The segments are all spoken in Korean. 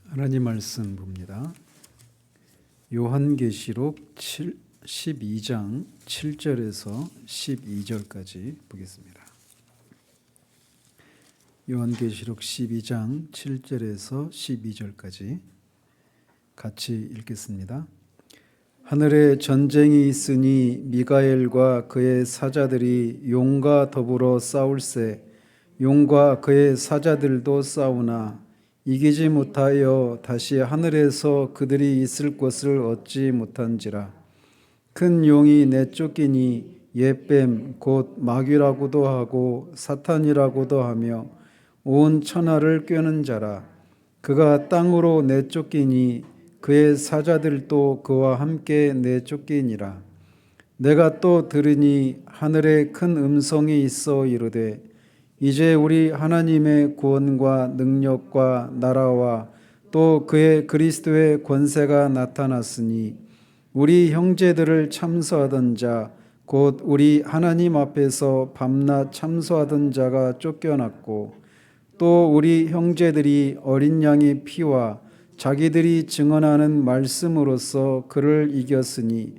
하나님 말씀 봅니다. 요한계시록 12장 7절에서 12절까지 보겠습니다. 요한계시록 12장 7절에서 12절까지 같이 읽겠습니다. 하늘에 전쟁이 있으니 미가엘과 그의 사자들이 용과 더불어 싸울세 용과 그의 사자들도 싸우나 이기지 못하여 다시 하늘에서 그들이 있을 곳을 얻지 못한지라. 큰 용이 내쫓기니 옛뱀 곧 마귀라고도 하고 사탄이라고도 하며 온 천하를 꿰는 자라. 그가 땅으로 내쫓기니 그의 사자들도 그와 함께 내쫓기니라. 내가 또 들으니 하늘에 큰 음성이 있어 이르되 이제 우리 하나님의 구원과 능력과 나라와 또 그의 그리스도의 권세가 나타났으니 우리 형제들을 참소하던 자 곧 우리 하나님 앞에서 밤낮 참소하던 자가 쫓겨났고 또 우리 형제들이 어린 양의 피와 자기들이 증언하는 말씀으로써 그를 이겼으니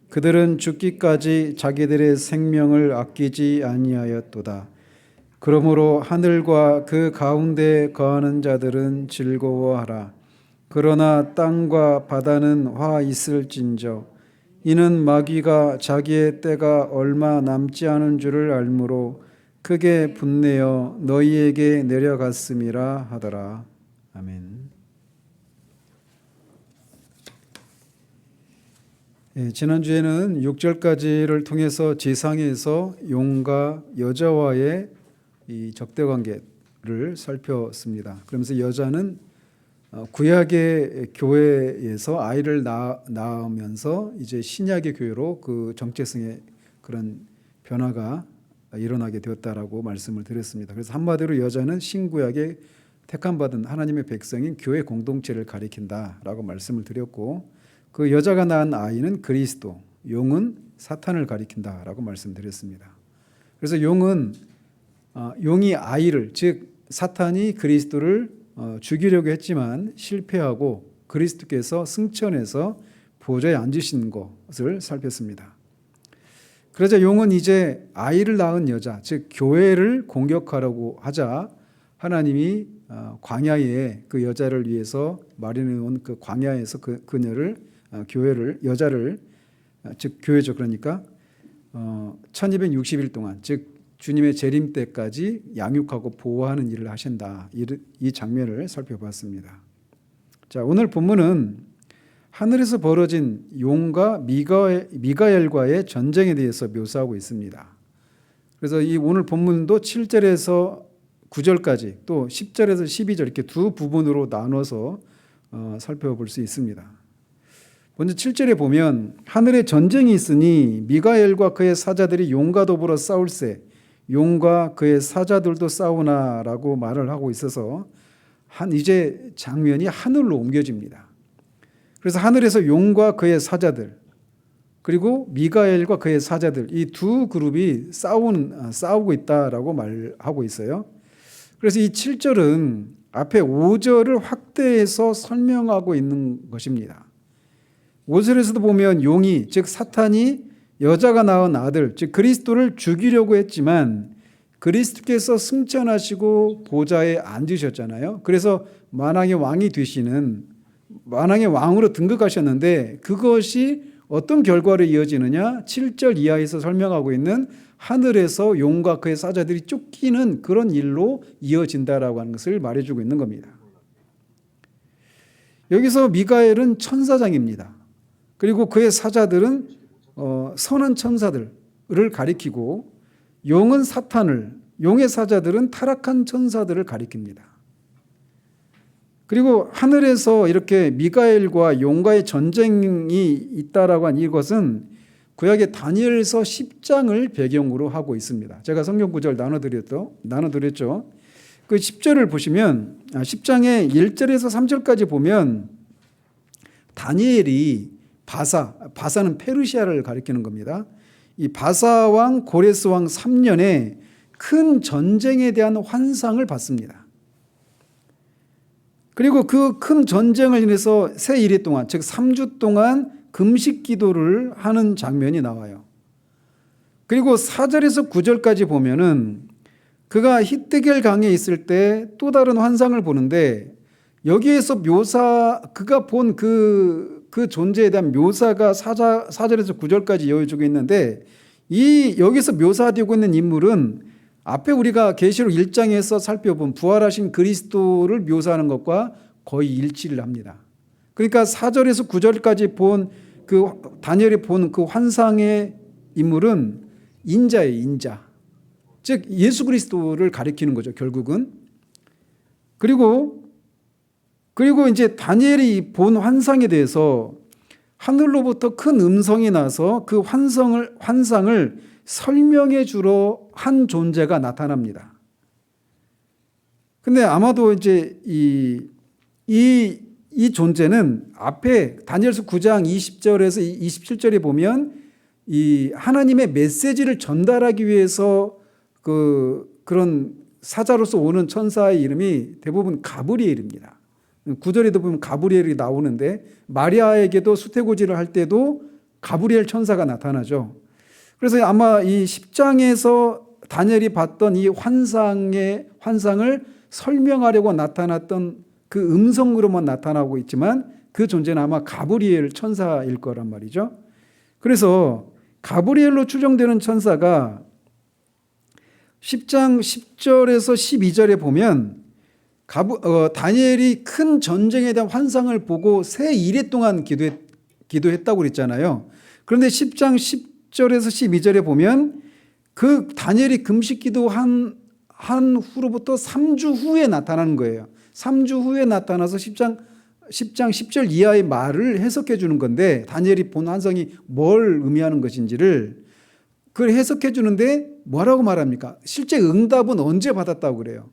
그들은 죽기까지 자기들의 생명을 아끼지 아니하였도다. 그러므로 하늘과 그 가운데에 거하는 자들은 즐거워하라. 그러나 땅과 바다는 화 있을진저 이는 마귀가 자기의 때가 얼마 남지 않은 줄을 알므로 크게 분내어 너희에게 내려갔음이라 하더라. 아멘. 지난주에는 6절까지를 통해서 지상에서 용과 여자와의 이 적대관계를 살폈습니다. 그러면서 여자는 구약의 교회에서 아이를 낳으면서 이제 신약의 교회로 그 정체성의 그런 변화가 일어나게 되었다라고 말씀을 드렸습니다. 그래서 한마디로 여자는 신구약의 택함받은 하나님의 백성인 교회 공동체를 가리킨다라고 말씀을 드렸고 그 여자가 낳은 아이는 그리스도, 용은 사탄을 가리킨다라고 말씀드렸습니다. 그래서 용이 아이를 즉 사탄이 그리스도를 죽이려고 했지만 실패하고 그리스도께서 승천해서 보좌에 앉으신 것을 살폈습니다. 그러자 용은 이제 아이를 낳은 여자 즉 교회를 공격하려고 하자 하나님이 광야에 그 여자를 위해서 마련해 온 그 광야에서 그녀를 교회를 여자를 즉 교회죠. 그러니까 1260일 동안 즉 주님의 재림 때까지 양육하고 보호하는 일을 하신다. 이 장면을 살펴봤습니다. 자, 오늘 본문은 하늘에서 벌어진 용과 미가엘과의 전쟁에 대해서 묘사하고 있습니다. 그래서 이 오늘 본문도 7절에서 9절까지 또 10절에서 12절 이렇게 두 부분으로 나눠서 살펴볼 수 있습니다. 먼저 7절에 보면 하늘에 전쟁이 있으니 미가엘과 그의 사자들이 용과 더불어 싸울세 용과 그의 사자들도 싸우나라고 말을 하고 있어서 이제 장면이 하늘로 옮겨집니다. 그래서 하늘에서 용과 그의 사자들 그리고 미가엘과 그의 사자들 이 두 그룹이 싸우고 있다라고 말하고 있어요. 그래서 이 7절은 앞에 5절을 확대해서 설명하고 있는 것입니다. 5절에서도 보면 용이 즉 사탄이 여자가 낳은 아들 즉 그리스도를 죽이려고 했지만 그리스도께서 승천하시고 보좌에 앉으셨잖아요. 그래서 만왕의 왕이 되시는 만왕의 왕으로 등극하셨는데 그것이 어떤 결과로 이어지느냐 7절 이하에서 설명하고 있는 하늘에서 용과 그의 사자들이 쫓기는 그런 일로 이어진다라고 하는 것을 말해주고 있는 겁니다. 여기서 미가엘은 천사장입니다. 그리고 그의 사자들은 선한 천사들을 가리키고 용은 사탄을 용의 사자들은 타락한 천사들을 가리킵니다. 그리고 하늘에서 이렇게 미가엘과 용과의 전쟁이 있다라고 한 이것은 구약의 다니엘서 10장을 배경으로 하고 있습니다. 제가 성경 구절 나눠드렸죠. 그 10절을 보시면 10장의 1절에서 3절까지 보면 다니엘이 바사는 페르시아를 가리키는 겁니다. 이 바사 왕 고레스 왕 3년에 큰 전쟁에 대한 환상을 받습니다. 그리고 그 큰 전쟁을 인해서 새 이래 동안, 즉 3주 동안 금식 기도를 하는 장면이 나와요. 그리고 4절에서 9절까지 보면은 그가 히뜨겔 강에 있을 때 또 다른 환상을 보는데, 여기에서 그가 본 그 존재에 대한 묘사가 4절에서 9절까지 이어지고 있는데, 여기서 묘사되고 있는 인물은 앞에 우리가 계시록 1장에서 살펴본 부활하신 그리스도를 묘사하는 것과 거의 일치를 합니다. 그러니까 4절에서 9절까지 다니엘이 본 그 환상의 인물은 인자예요, 인자. 즉 예수 그리스도를 가리키는 거죠, 결국은. 그리고 이제 다니엘이 본 환상에 대해서 하늘로부터 큰 음성이 나서 그 환상을 설명해 주러 한 존재가 나타납니다. 근데 아마도 이제 이 존재는 앞에 다니엘서 9장 20절에서 27절에 보면 이 하나님의 메시지를 전달하기 위해서 그런 사자로서 오는 천사의 이름이 대부분 가브리엘입니다. 9절에도 보면 가브리엘이 나오는데, 마리아에게도 수태고지를 할 때도 가브리엘 천사가 나타나죠. 그래서 아마 이 10장에서 다니엘이 봤던 이 환상을 설명하려고 나타났던 그 음성으로만 나타나고 있지만, 그 존재는 아마 가브리엘 천사일 거란 말이죠. 그래서 가브리엘로 추정되는 천사가 10장 10절에서 12절에 보면 다니엘이 큰 전쟁에 대한 환상을 보고 새 이래 동안 기도했다고 그랬잖아요. 그런데 10장 10절에서 12절에 보면 그 다니엘이 금식 기도한 후로부터 3주 후에 나타나는 거예요. 3주 후에 나타나서 10장 10절 이하의 말을 해석해 주는 건데, 다니엘이 본 환상이 뭘 의미하는 것인지를 그걸 해석해 주는데 뭐라고 말합니까? 실제 응답은 언제 받았다고 그래요?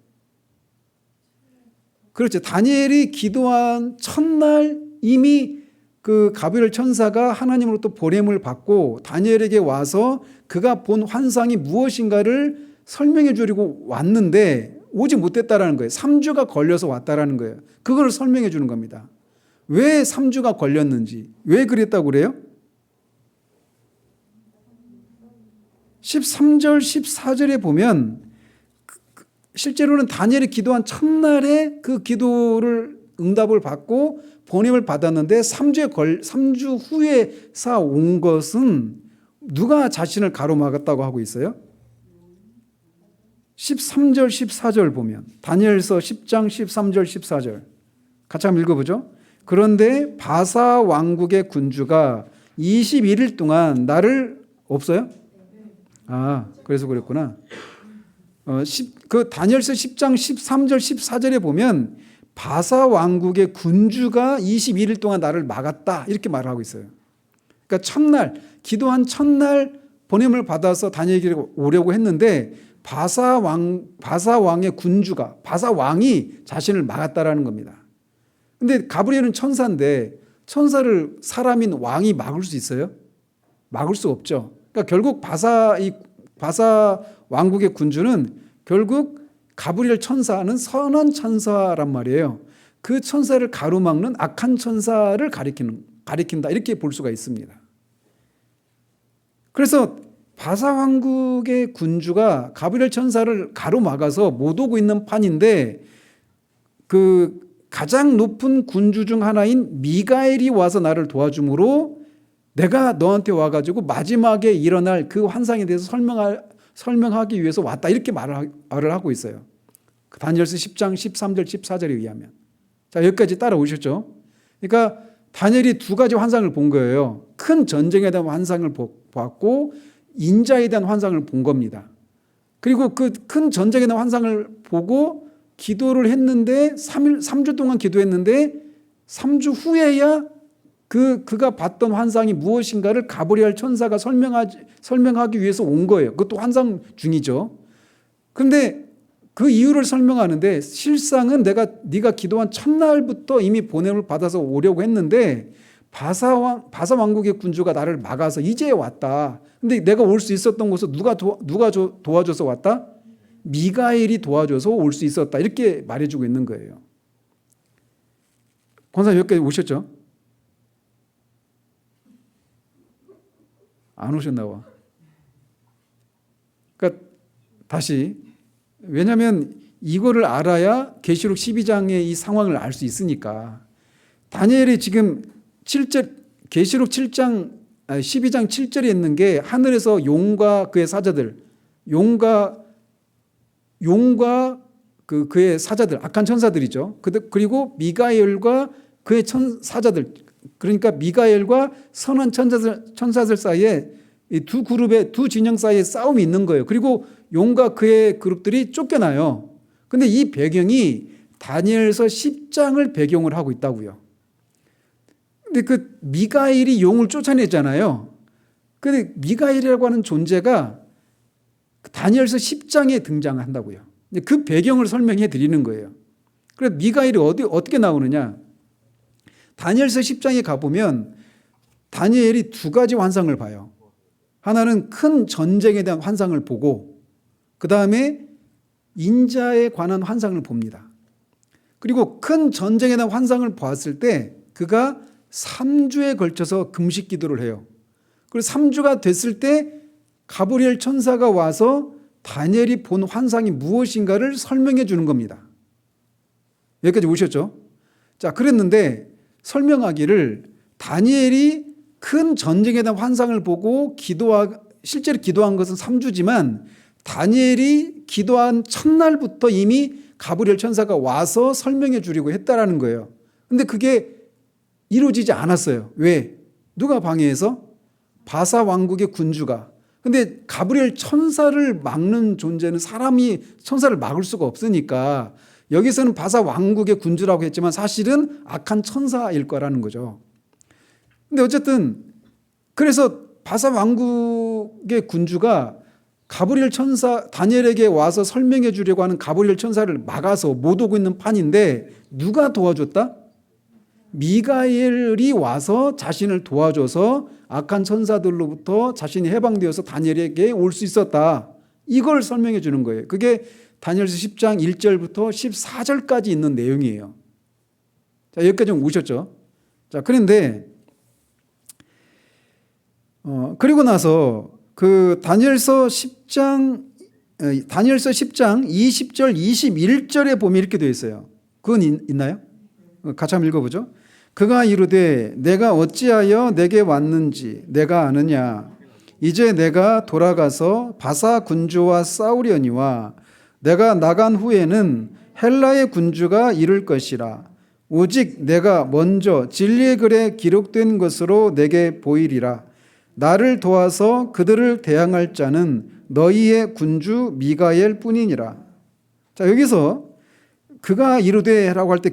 그렇죠. 다니엘이 기도한 첫날 이미 그 가브리엘 천사가 하나님으로부터 보냄을 받고 다니엘에게 와서 그가 본 환상이 무엇인가를 설명해 주려고 왔는데 오지 못했다라는 거예요. 3주가 걸려서 왔다라는 거예요. 그걸 설명해 주는 겁니다. 왜 3주가 걸렸는지, 왜 그랬다고 그래요? 13절, 14절에 보면 실제로는 다니엘이 기도한 첫날에 그 기도를 응답을 받고 보냄을 받았는데 3주 후에 온 것은 누가 자신을 가로막았다고 하고 있어요? 13절, 14절 보면, 다니엘서 10장 13절, 14절 같이 한번 읽어보죠. 그런데 바사 왕국의 군주가 21일 동안 나를 없어요? 그래서 그랬구나. 그 다니엘서 10장 13절 14절에 보면 바사 왕국의 군주가 21일 동안 나를 막았다, 이렇게 말을 하고 있어요. 그러니까 기도한 첫날 보냄을 받아서 다니엘에게 오려고 했는데 바사 왕의 군주가, 바사 왕이 자신을 막았다라는 겁니다. 근데 가브리엘은 천사인데 천사를 사람인 왕이 막을 수 있어요? 막을 수 없죠. 그러니까 결국 바사 왕국의 군주는 결국 가브리엘 천사는 선한 천사란 말이에요. 그 천사를 가로막는 악한 천사를 가리킨다, 이렇게 볼 수가 있습니다. 그래서 바사 왕국의 군주가 가브리엘 천사를 가로막아서 못 오고 있는 판인데, 그 가장 높은 군주 중 하나인 미가엘이 와서 나를 도와줌으로 내가 너한테 와가지고 마지막에 일어날 그 환상에 대해서 설명하기 위해서 왔다, 이렇게 말을 하고 있어요. 다니엘서 10장 13절 14절에 의하면. 자, 여기까지 따라오셨죠? 그러니까 다니엘이 두 가지 환상을 본 거예요. 큰 전쟁에 대한 환상을 봤고 인자에 대한 환상을 본 겁니다. 그리고 그 큰 전쟁에 대한 환상을 보고 기도를 했는데 3주 동안 기도했는데 3주 후에야 그가 봤던 환상이 무엇인가를 가브리엘 천사가 설명하기 위해서 온 거예요. 그것도 환상 중이죠. 그런데 그 이유를 설명하는데 실상은 네가 기도한 첫날부터 이미 보냄을 받아서 오려고 했는데 바사 왕국의 군주가 나를 막아서 이제 왔다. 근데 내가 올 수 있었던 곳은 누가 도와줘서 왔다? 미가엘이 도와줘서 올 수 있었다. 이렇게 말해주고 있는 거예요. 권사님 여기까지 오셨죠? 안 오셨나 봐. 그러니까 다시, 왜냐하면 이거를 알아야 계시록 12장의 이 상황을 알 수 있으니까. 다니엘이 지금 7절, 계시록 7장 12장 7절에 있는 게 하늘에서 용과 그의 사자들, 용과 그의 사자들, 악한 천사들이죠. 그리고 미가엘과 그의 사자들, 그러니까 미가엘과 선한 천사들 사이에 이 두 그룹의 두 진영 사이에 싸움이 있는 거예요. 그리고 용과 그의 그룹들이 쫓겨나요. 근데 이 배경이 다니엘서 10장을 배경을 하고 있다고요. 근데 그 미가엘이 용을 쫓아냈잖아요. 근데 미가엘이라고 하는 존재가 다니엘서 10장에 등장한다고요. 그 배경을 설명해 드리는 거예요. 그래서 미가엘이 어떻게 나오느냐? 다니엘서 10장에 가보면 다니엘이 두 가지 환상을 봐요. 하나는 큰 전쟁에 대한 환상을 보고, 그 다음에 인자에 관한 환상을 봅니다. 그리고 큰 전쟁에 대한 환상을 보았을 때 그가 3주에 걸쳐서 금식 기도를 해요. 그리고 3주가 됐을 때 가브리엘 천사가 와서 다니엘이 본 환상이 무엇인가를 설명해 주는 겁니다. 여기까지 오셨죠? 자, 그랬는데 설명하기를 다니엘이 큰 전쟁에 대한 환상을 보고 실제로 기도한 것은 3주지만 다니엘이 기도한 첫날부터 이미 가브리엘 천사가 와서 설명해 주려고 했다라는 거예요. 근데 그게 이루어지지 않았어요. 왜? 누가 방해해서? 바사 왕국의 군주가. 근데 가브리엘 천사를 막는 존재는 사람이 천사를 막을 수가 없으니까 여기서는 바사 왕국의 군주라고 했지만 사실은 악한 천사일 거라는 거죠. 근데 어쨌든 그래서 바사 왕국의 군주가 가브리엘 천사, 다니엘에게 와서 설명해 주려고 하는 가브리엘 천사를 막아서 못 오고 있는 판인데 누가 도와줬다? 미가엘이 와서 자신을 도와줘서 악한 천사들로부터 자신이 해방되어서 다니엘에게 올 수 있었다. 이걸 설명해 주는 거예요. 그게 다니엘서 10장 1절부터 14절까지 있는 내용이에요. 자, 여기까지 오셨죠? 자, 그런데 그리고 나서 그 다니엘서 10장 20절 21절에 보면 이렇게 되어 있어요. 그건 있나요? 같이 한번 읽어보죠. 그가 이르되 내가 어찌하여 내게 왔는지 내가 아느냐. 이제 내가 돌아가서 바사 군주와 싸우려니와 내가 나간 후에는 헬라의 군주가 이를 것이라. 오직 내가 먼저 진리의 글에 기록된 것으로 내게 보이리라. 나를 도와서 그들을 대항할 자는 너희의 군주 미가엘 뿐이니라. 자, 여기서 그가 이르되라고 할 때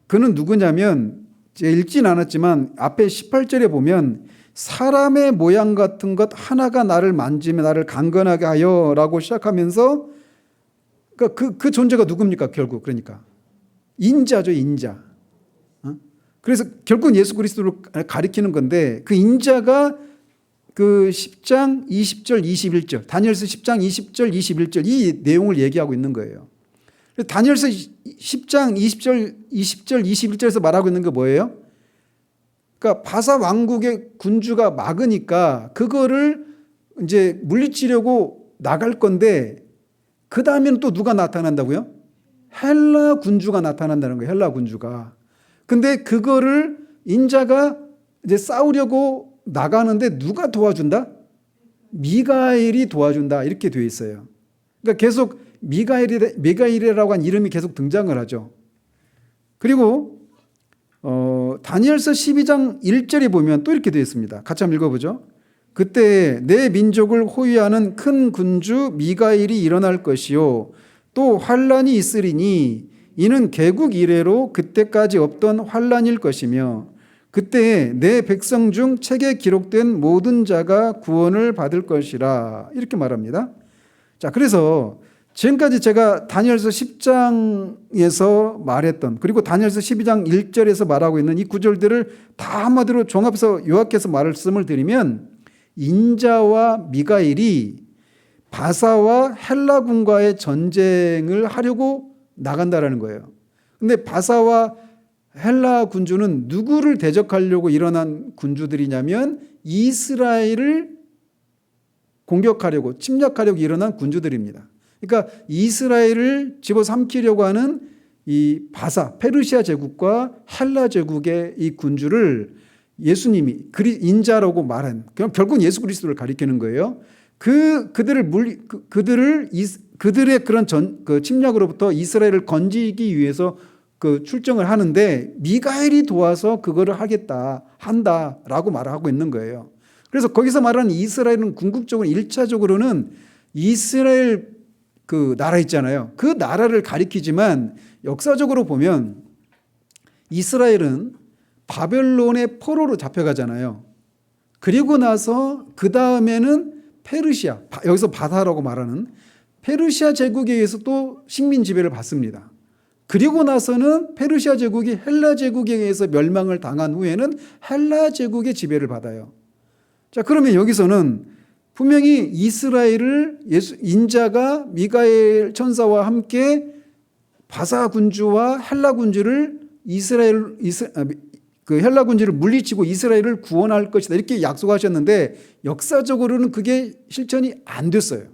그는 누구냐면 읽진 않았지만 앞에 18절에 보면 사람의 모양 같은 것 하나가 나를 만지며 나를 강건하게 하여 라고 시작하면서 그 존재가 누굽니까? 결국 그러니까 인자죠. 인자. 그래서 결국은 예수 그리스도를 가리키는 건데 그 인자가 그 10장 20절 21절 다니엘서 10장 20절 21절 이 내용을 얘기하고 있는 거예요. 다니엘서 10장 20절 21절에서 말하고 있는 게 뭐예요? 그러니까 바사 왕국의 군주가 막으니까 그거를 이제 물리치려고 나갈 건데 그 다음에는 또 누가 나타난다고요? 헬라 군주가 나타난다는 거예요. 헬라 군주가. 근데 그거를 인자가 이제 싸우려고 나가는데 누가 도와준다? 미가엘이 도와준다. 이렇게 되어 있어요. 그러니까 계속 미가엘이라고 한 이름이 계속 등장을 하죠. 그리고 다니엘서 12장 1절에 보면 또 이렇게 되어 있습니다. 같이 한번 읽어보죠. 그때 내 민족을 호위하는 큰 군주 미가엘이 일어날 것이요 또 환란이 있으리니 이는 개국 이래로 그때까지 없던 환란일 것이며 그때 내 백성 중 책에 기록된 모든 자가 구원을 받을 것이라 이렇게 말합니다. 자, 그래서 지금까지 제가 다니엘서 10장에서 말했던 그리고 다니엘서 12장 1절에서 말하고 있는 이 구절들을 다 한마디로 종합해서 요약해서 말씀을 드리면 인자와 미가엘이 바사와 헬라군과의 전쟁을 하려고 나간다라는 거예요. 근데 바사와 헬라 군주는 누구를 대적하려고 일어난 군주들이냐면 이스라엘을 공격하려고 침략하려고 일어난 군주들입니다. 그러니까 이스라엘을 집어삼키려고 하는 이 바사 페르시아 제국과 헬라 제국의 이 군주를 예수님이 인자라고 말한, 그럼 결국 예수 그리스도를 가리키는 거예요. 그들의 그런 그 침략으로부터 이스라엘을 건지기 위해서 그 출정을 하는데 미가엘이 도와서 그거를 한다라고 말하고 있는 거예요. 그래서 거기서 말하는 이스라엘은 궁극적으로 1차적으로는 이스라엘 그 나라 있잖아요. 그 나라를 가리키지만 역사적으로 보면 이스라엘은 바벨론의 포로로 잡혀가잖아요. 그리고 나서 그 다음에는 페르시아, 여기서 바사라고 말하는 페르시아 제국에 의해서 또 식민 지배를 받습니다. 그리고 나서는 페르시아 제국이 헬라 제국에 의해서 멸망을 당한 후에는 헬라 제국의 지배를 받아요. 자, 그러면 여기서는 분명히 이스라엘을 인자가 미가엘 천사와 함께 바사 군주와 헬라 군주를 그 헬라 군주를 물리치고 이스라엘을 구원할 것이다 이렇게 약속하셨는데 역사적으로는 그게 실천이 안 됐어요.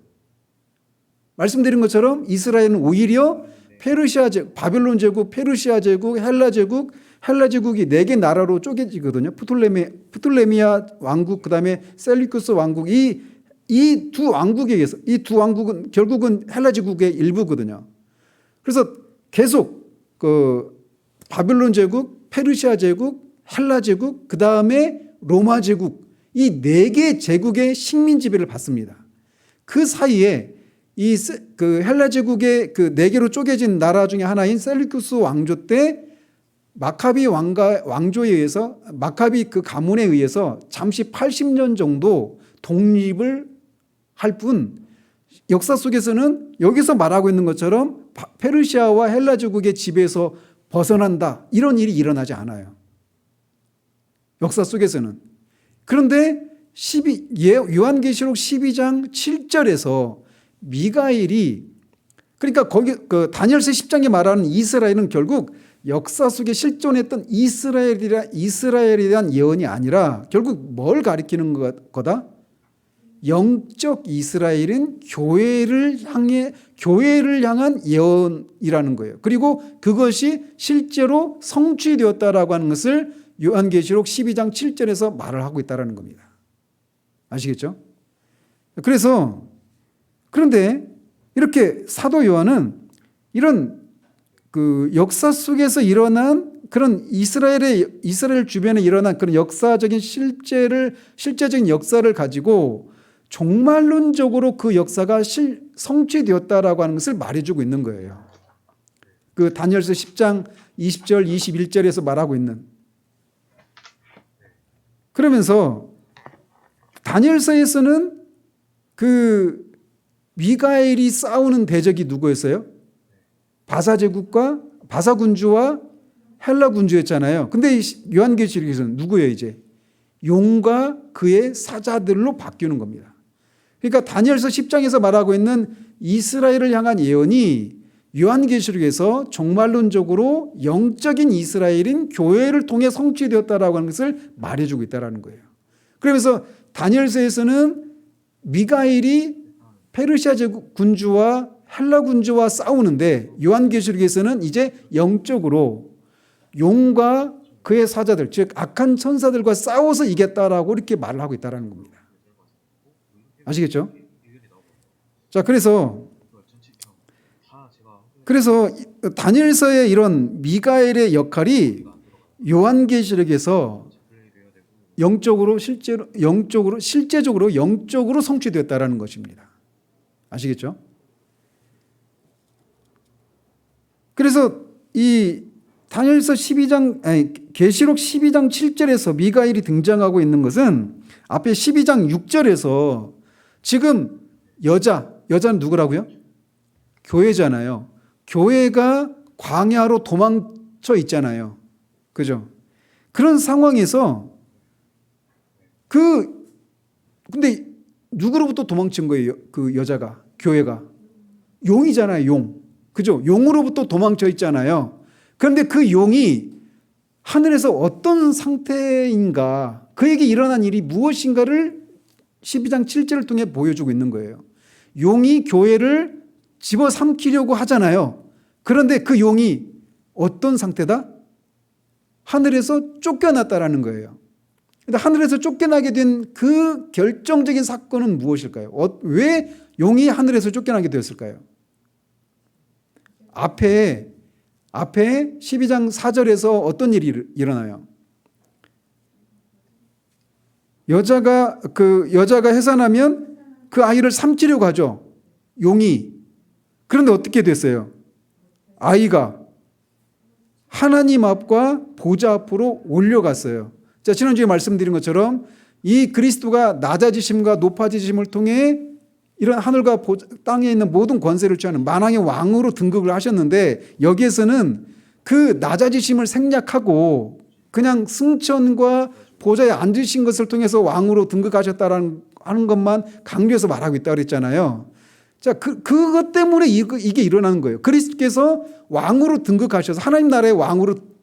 말씀드린 것처럼 이스라엘은 오히려 페르시아 제국, 바벨론 제국, 페르시아 제국, 헬라 제국이 4개 나라로 쪼개지거든요. 프톨레미아 왕국, 그다음에 셀리쿠스 왕국, 이 두 왕국에 의해서, 이 두 왕국은 결국은 헬라 제국의 일부거든요. 그래서 계속 그 바벨론 제국, 페르시아 제국, 헬라 제국, 그 다음에 로마 제국, 이 4개 제국의 식민 지배를 받습니다. 그 사이에 그 헬라 제국의 그 4개로 쪼개진 나라 중에 하나인 셀리쿠스 왕조 때 마카비 왕조에 의해서, 마카비 그 가문에 의해서 잠시 80년 정도 독립을 할 뿐, 역사 속에서는 여기서 말하고 있는 것처럼 페르시아와 헬라 제국의 지배에서 벗어난다, 이런 일이 일어나지 않아요. 역사 속에서는. 그런데 요한계시록 12장 7절에서 미가엘이, 그러니까 거기 그 다니엘서 10장에 말하는 이스라엘은 결국 역사 속에 실존했던 이스라엘에 대한 예언이 아니라 결국 뭘 가리키는 거다? 영적 이스라엘은 교회를 향한 예언이라는 거예요. 그리고 그것이 실제로 성취되었다라고 하는 것을 요한계시록 12장 7절에서 말을 하고 있다는 겁니다. 아시겠죠? 그런데 이렇게 사도 요한은 이런 그 역사 속에서 일어난 그런 이스라엘 주변에 일어난 그런 실제적인 역사를 가지고 종말론적으로 그 역사가 성취되었다라고 하는 것을 말해주고 있는 거예요. 그 다니엘서 10장 20절, 21절에서 말하고 있는. 그러면서 다니엘서에서는 그 미가엘이 싸우는 대적이 누구였어요? 바사 제국과 바사 군주와 헬라 군주였잖아요. 근데 요한계시록에서는 누구예요, 이제? 용과 그의 사자들로 바뀌는 겁니다. 그러니까 다니엘서 10장에서 말하고 있는 이스라엘을 향한 예언이 요한계시록에서 종말론적으로 영적인 이스라엘인 교회를 통해 성취되었다라고 하는 것을 말해주고 있다는 거예요. 그러면서 다니엘서에서는 미가엘이 페르시아 제국 군주와 헬라 군주와 싸우는데 요한계시록에서는 이제 영적으로 용과 그의 사자들, 즉 악한 천사들과 싸워서 이겼다라고 이렇게 말을 하고 있다는 겁니다. 아시겠죠? 자, 그래서 다니엘서의 이런 미가엘의 역할이 요한계시록에서 실제적으로 영적으로 성취되었다라는 것입니다. 아시겠죠? 그래서 이 다니엘서 계시록 12장 7절에서 미가엘이 등장하고 있는 것은 앞에 12장 6절에서 지금 여자는 누구라고요? 교회잖아요. 교회가 광야로 도망쳐 있잖아요. 그죠? 그런 상황에서 근데 누구로부터 도망친 거예요? 그 여자가, 교회가. 용이잖아요, 용. 그죠? 용으로부터 도망쳐 있잖아요. 그런데 그 용이 하늘에서 어떤 상태인가, 그에게 일어난 일이 무엇인가를 12장 7절을 통해 보여주고 있는 거예요. 용이 교회를 집어삼키려고 하잖아요. 그런데 그 용이 어떤 상태다? 하늘에서 쫓겨났다라는 거예요. 근데 하늘에서 쫓겨나게 된 그 결정적인 사건은 무엇일까요? 왜 용이 하늘에서 쫓겨나게 되었을까요? 앞에 12장 4절에서 어떤 일이 일어나요? 여자가 해산하면 그 아이를 삼키려고 하죠. 용이. 그런데 어떻게 됐어요? 아이가 하나님 앞과 보좌 앞으로 올려갔어요. 자, 지난주에 말씀드린 것처럼 이 그리스도가 낮아지심과 높아지심을 통해 이런 하늘과 땅에 있는 모든 권세를 취하는 만왕의 왕으로 등극을 하셨는데, 여기에서는 그 낮아지심을 생략하고 그냥 승천과 보좌에 앉으신 것을 통해서 왕으로 등극하셨다는 하는 것만 강조해서 말하고 있다고 그랬잖아요. 자, 그것 때문에 이게 일어나는 거예요. 그리스도께서 왕으로 등극하셔서 하나님 나라의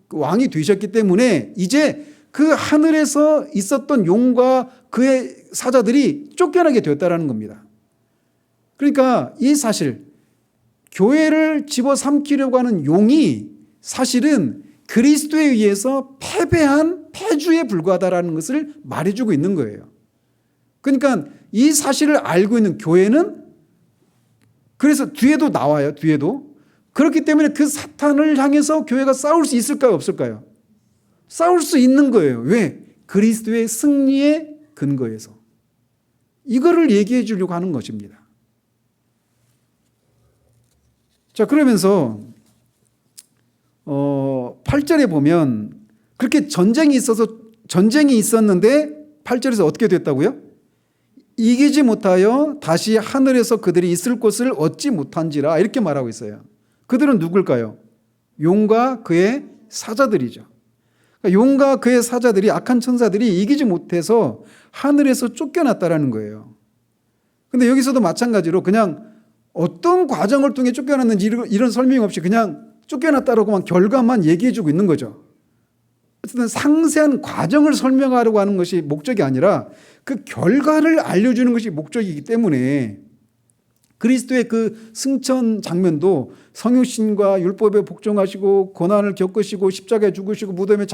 왕이 되셨기 때문에 이제 그 하늘에서 있었던 용과 그의 사자들이 쫓겨나게 되었다는 겁니다. 그러니까 이 사실, 교회를 집어삼키려고 하는 용이 사실은 그리스도에 의해서 패배한 패주에 불과하다는 것을 말해주고 있는 거예요. 그러니까 이 사실을 알고 있는 교회는, 그래서 뒤에도 나와요. 뒤에도. 그렇기 때문에 그 사탄을 향해서 교회가 싸울 수 있을까요? 없을까요? 싸울 수 있는 거예요. 왜? 그리스도의 승리의 근거에서. 이거를 얘기해 주려고 하는 것입니다. 자, 그러면서 8절에 보면 그렇게 전쟁이 있었는데 8절에서 어떻게 됐다고요? 이기지 못하여 다시 하늘에서 그들이 있을 곳을 얻지 못한지라, 이렇게 말하고 있어요. 그들은 누굴까요? 용과 그의 사자들이죠. 그러니까 용과 그의 사자들이, 악한 천사들이 이기지 못해서 하늘에서 쫓겨났다라는 거예요. 근데 여기서도 마찬가지로 그냥 어떤 과정을 통해 쫓겨났는지 이런 설명 없이 그냥 쫓겨났다라고만 결과만 얘기해 주고 있는 거죠. 어쨌든 상세한 과정을 설명하려고 하는 것이 목적이 아니라 그 결과를 알려주는 것이 목적이기 때문에 그리스도의 그 승천 장면도 성육신과 율법에 복종하시고 고난을 겪으시고 십자가에 죽으시고 무덤에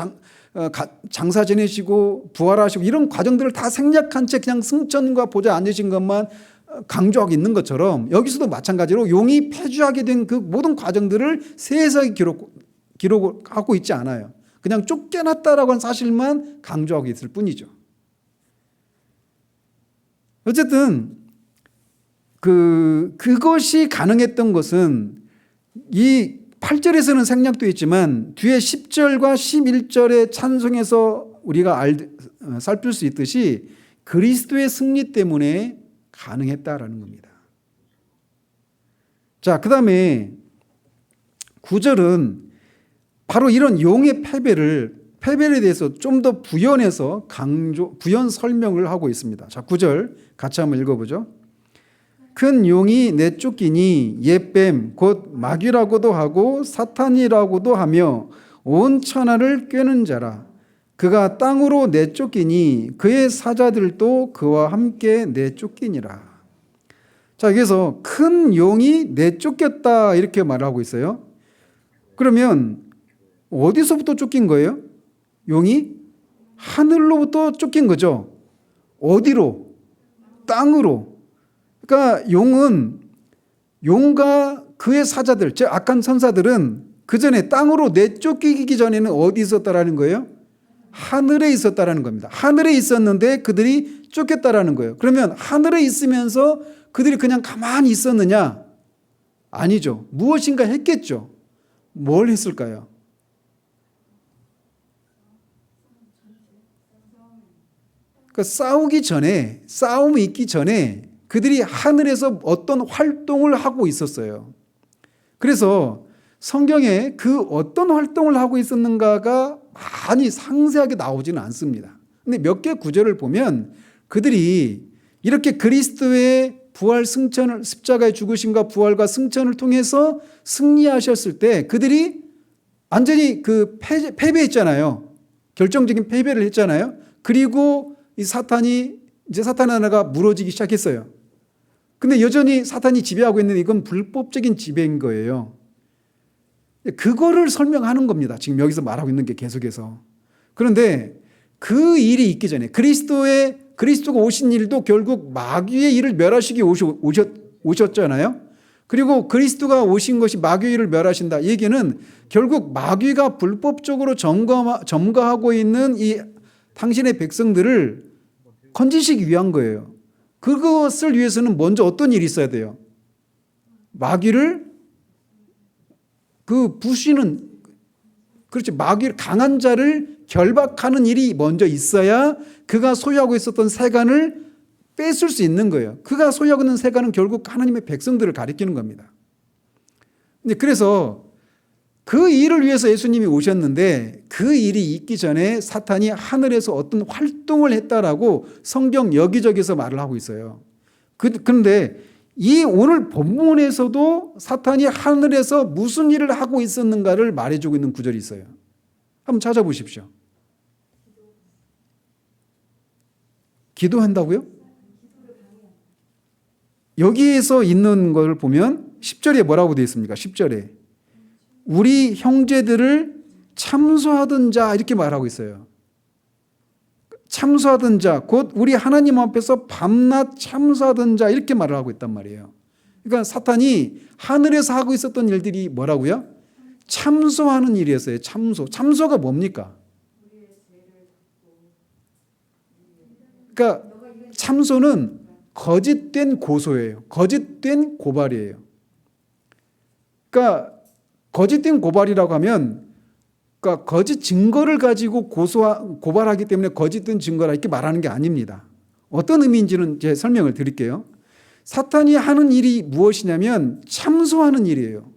장사 지내시고 부활하시고 이런 과정들을 다 생략한 채 그냥 승천과 보좌에 앉으신 것만 강조하고 있는 것처럼, 여기서도 마찬가지로 용이 패주하게 된 그 모든 과정들을 세세하게 기록하고 있지 않아요. 그냥 쫓겨났다라고 하는 사실만 강조하고 있을 뿐이죠. 어쨌든 그것이 가능했던 것은 이 8절에서는 생략되어 있지만 뒤에 10절과 11절의 찬송에서 우리가 살필 수 있듯이 그리스도의 승리 때문에 가능했다라는 겁니다. 자, 그 다음에 9절은 바로 이런 용의 패배에 대해서 좀 더 부연해서 부연 설명을 하고 있습니다. 자, 9절 같이 한번 읽어보죠. 큰 용이 내쫓기니 옛뱀 곧 마귀라고도 하고 사탄이라고도 하며 온 천하를 꿰는 자라. 그가 땅으로 내쫓기니 그의 사자들도 그와 함께 내쫓기니라. 자, 여기서 큰 용이 내쫓겼다 이렇게 말하고 있어요. 그러면 어디서부터 쫓긴 거예요? 용이 하늘로부터 쫓긴 거죠. 어디로? 땅으로. 그러니까 용과 그의 사자들, 즉 악한 천사들은 그 전에 땅으로 내쫓기기 전에는 어디 있었다라는 거예요? 하늘에 있었다라는 겁니다. 하늘에 있었는데 그들이 쫓겼다라는 거예요. 그러면 하늘에 있으면서 그들이 그냥 가만히 있었느냐? 아니죠. 무엇인가 했겠죠. 뭘 했을까요? 그러니까 싸움이 있기 전에 그들이 하늘에서 어떤 활동을 하고 있었어요. 그래서 성경에 그 어떤 활동을 하고 있었는가가 많이 상세하게 나오지는 않습니다. 근데 몇 개 구절을 보면 그들이 이렇게 그리스도의 부활 승천을, 십자가의 죽으심과 부활과 승천을 통해서 승리하셨을 때 그들이 완전히 그 패배했잖아요. 결정적인 패배를 했잖아요. 그리고 이 사탄이 이제 사탄 하나가 무너지기 시작했어요. 근데 여전히 사탄이 지배하고 있는 이건 불법적인 지배인 거예요. 그거를 설명하는 겁니다. 지금 여기서 말하고 있는 게 계속해서. 그런데 그 일이 있기 전에 그리스도가 오신 일도 결국 마귀의 일을 멸하시기 오셨잖아요. 그리고 그리스도가 오신 것이 마귀의 일을 멸하신다. 이 얘기는 결국 마귀가 불법적으로 점거하고 있는 이 당신의 백성들을 건지시기 위한 거예요. 그것을 위해서는 먼저 어떤 일이 있어야 돼요? 마귀를 부시는, 그렇지, 마귀 강한 자를 결박하는 일이 먼저 있어야 그가 소유하고 있었던 세간을 뺏을 수 있는 거예요. 그가 소유하고 있는 세간은 결국 하나님의 백성들을 가리키는 겁니다. 그래서 그 일을 위해서 예수님이 오셨는데 그 일이 있기 전에 사탄이 하늘에서 어떤 활동을 했다라고 성경 여기저기서 말을 하고 있어요. 그런데 이 오늘 본문에서도 사탄이 하늘에서 무슨 일을 하고 있었는가를 말해주고 있는 구절이 있어요. 한번 찾아보십시오. 기도한다고요? 여기에서 있는 걸 보면 10절에 뭐라고 되어 있습니까? 10절에 우리 형제들을 참소하던 자 이렇게 말하고 있어요. 참소하던 자, 곧 우리 하나님 앞에서 밤낮 참소하던 자 이렇게 말을 하고 있단 말이에요. 그러니까 사탄이 하늘에서 하고 있었던 일들이 뭐라고요? 참소하는 일이었어요. 참소가 뭡니까? 그러니까 참소는 거짓된 고소예요. 거짓된 고발이에요. 그러니까 거짓된 고발이라고 하면 그러니까 거짓 증거를 가지고 고발하기 때문에 거짓된 증거라 이렇게 말하는 게 아닙니다. 어떤 의미인지는 제 설명을 드릴게요. 사탄이 하는 일이 무엇이냐면 참소하는 일이에요.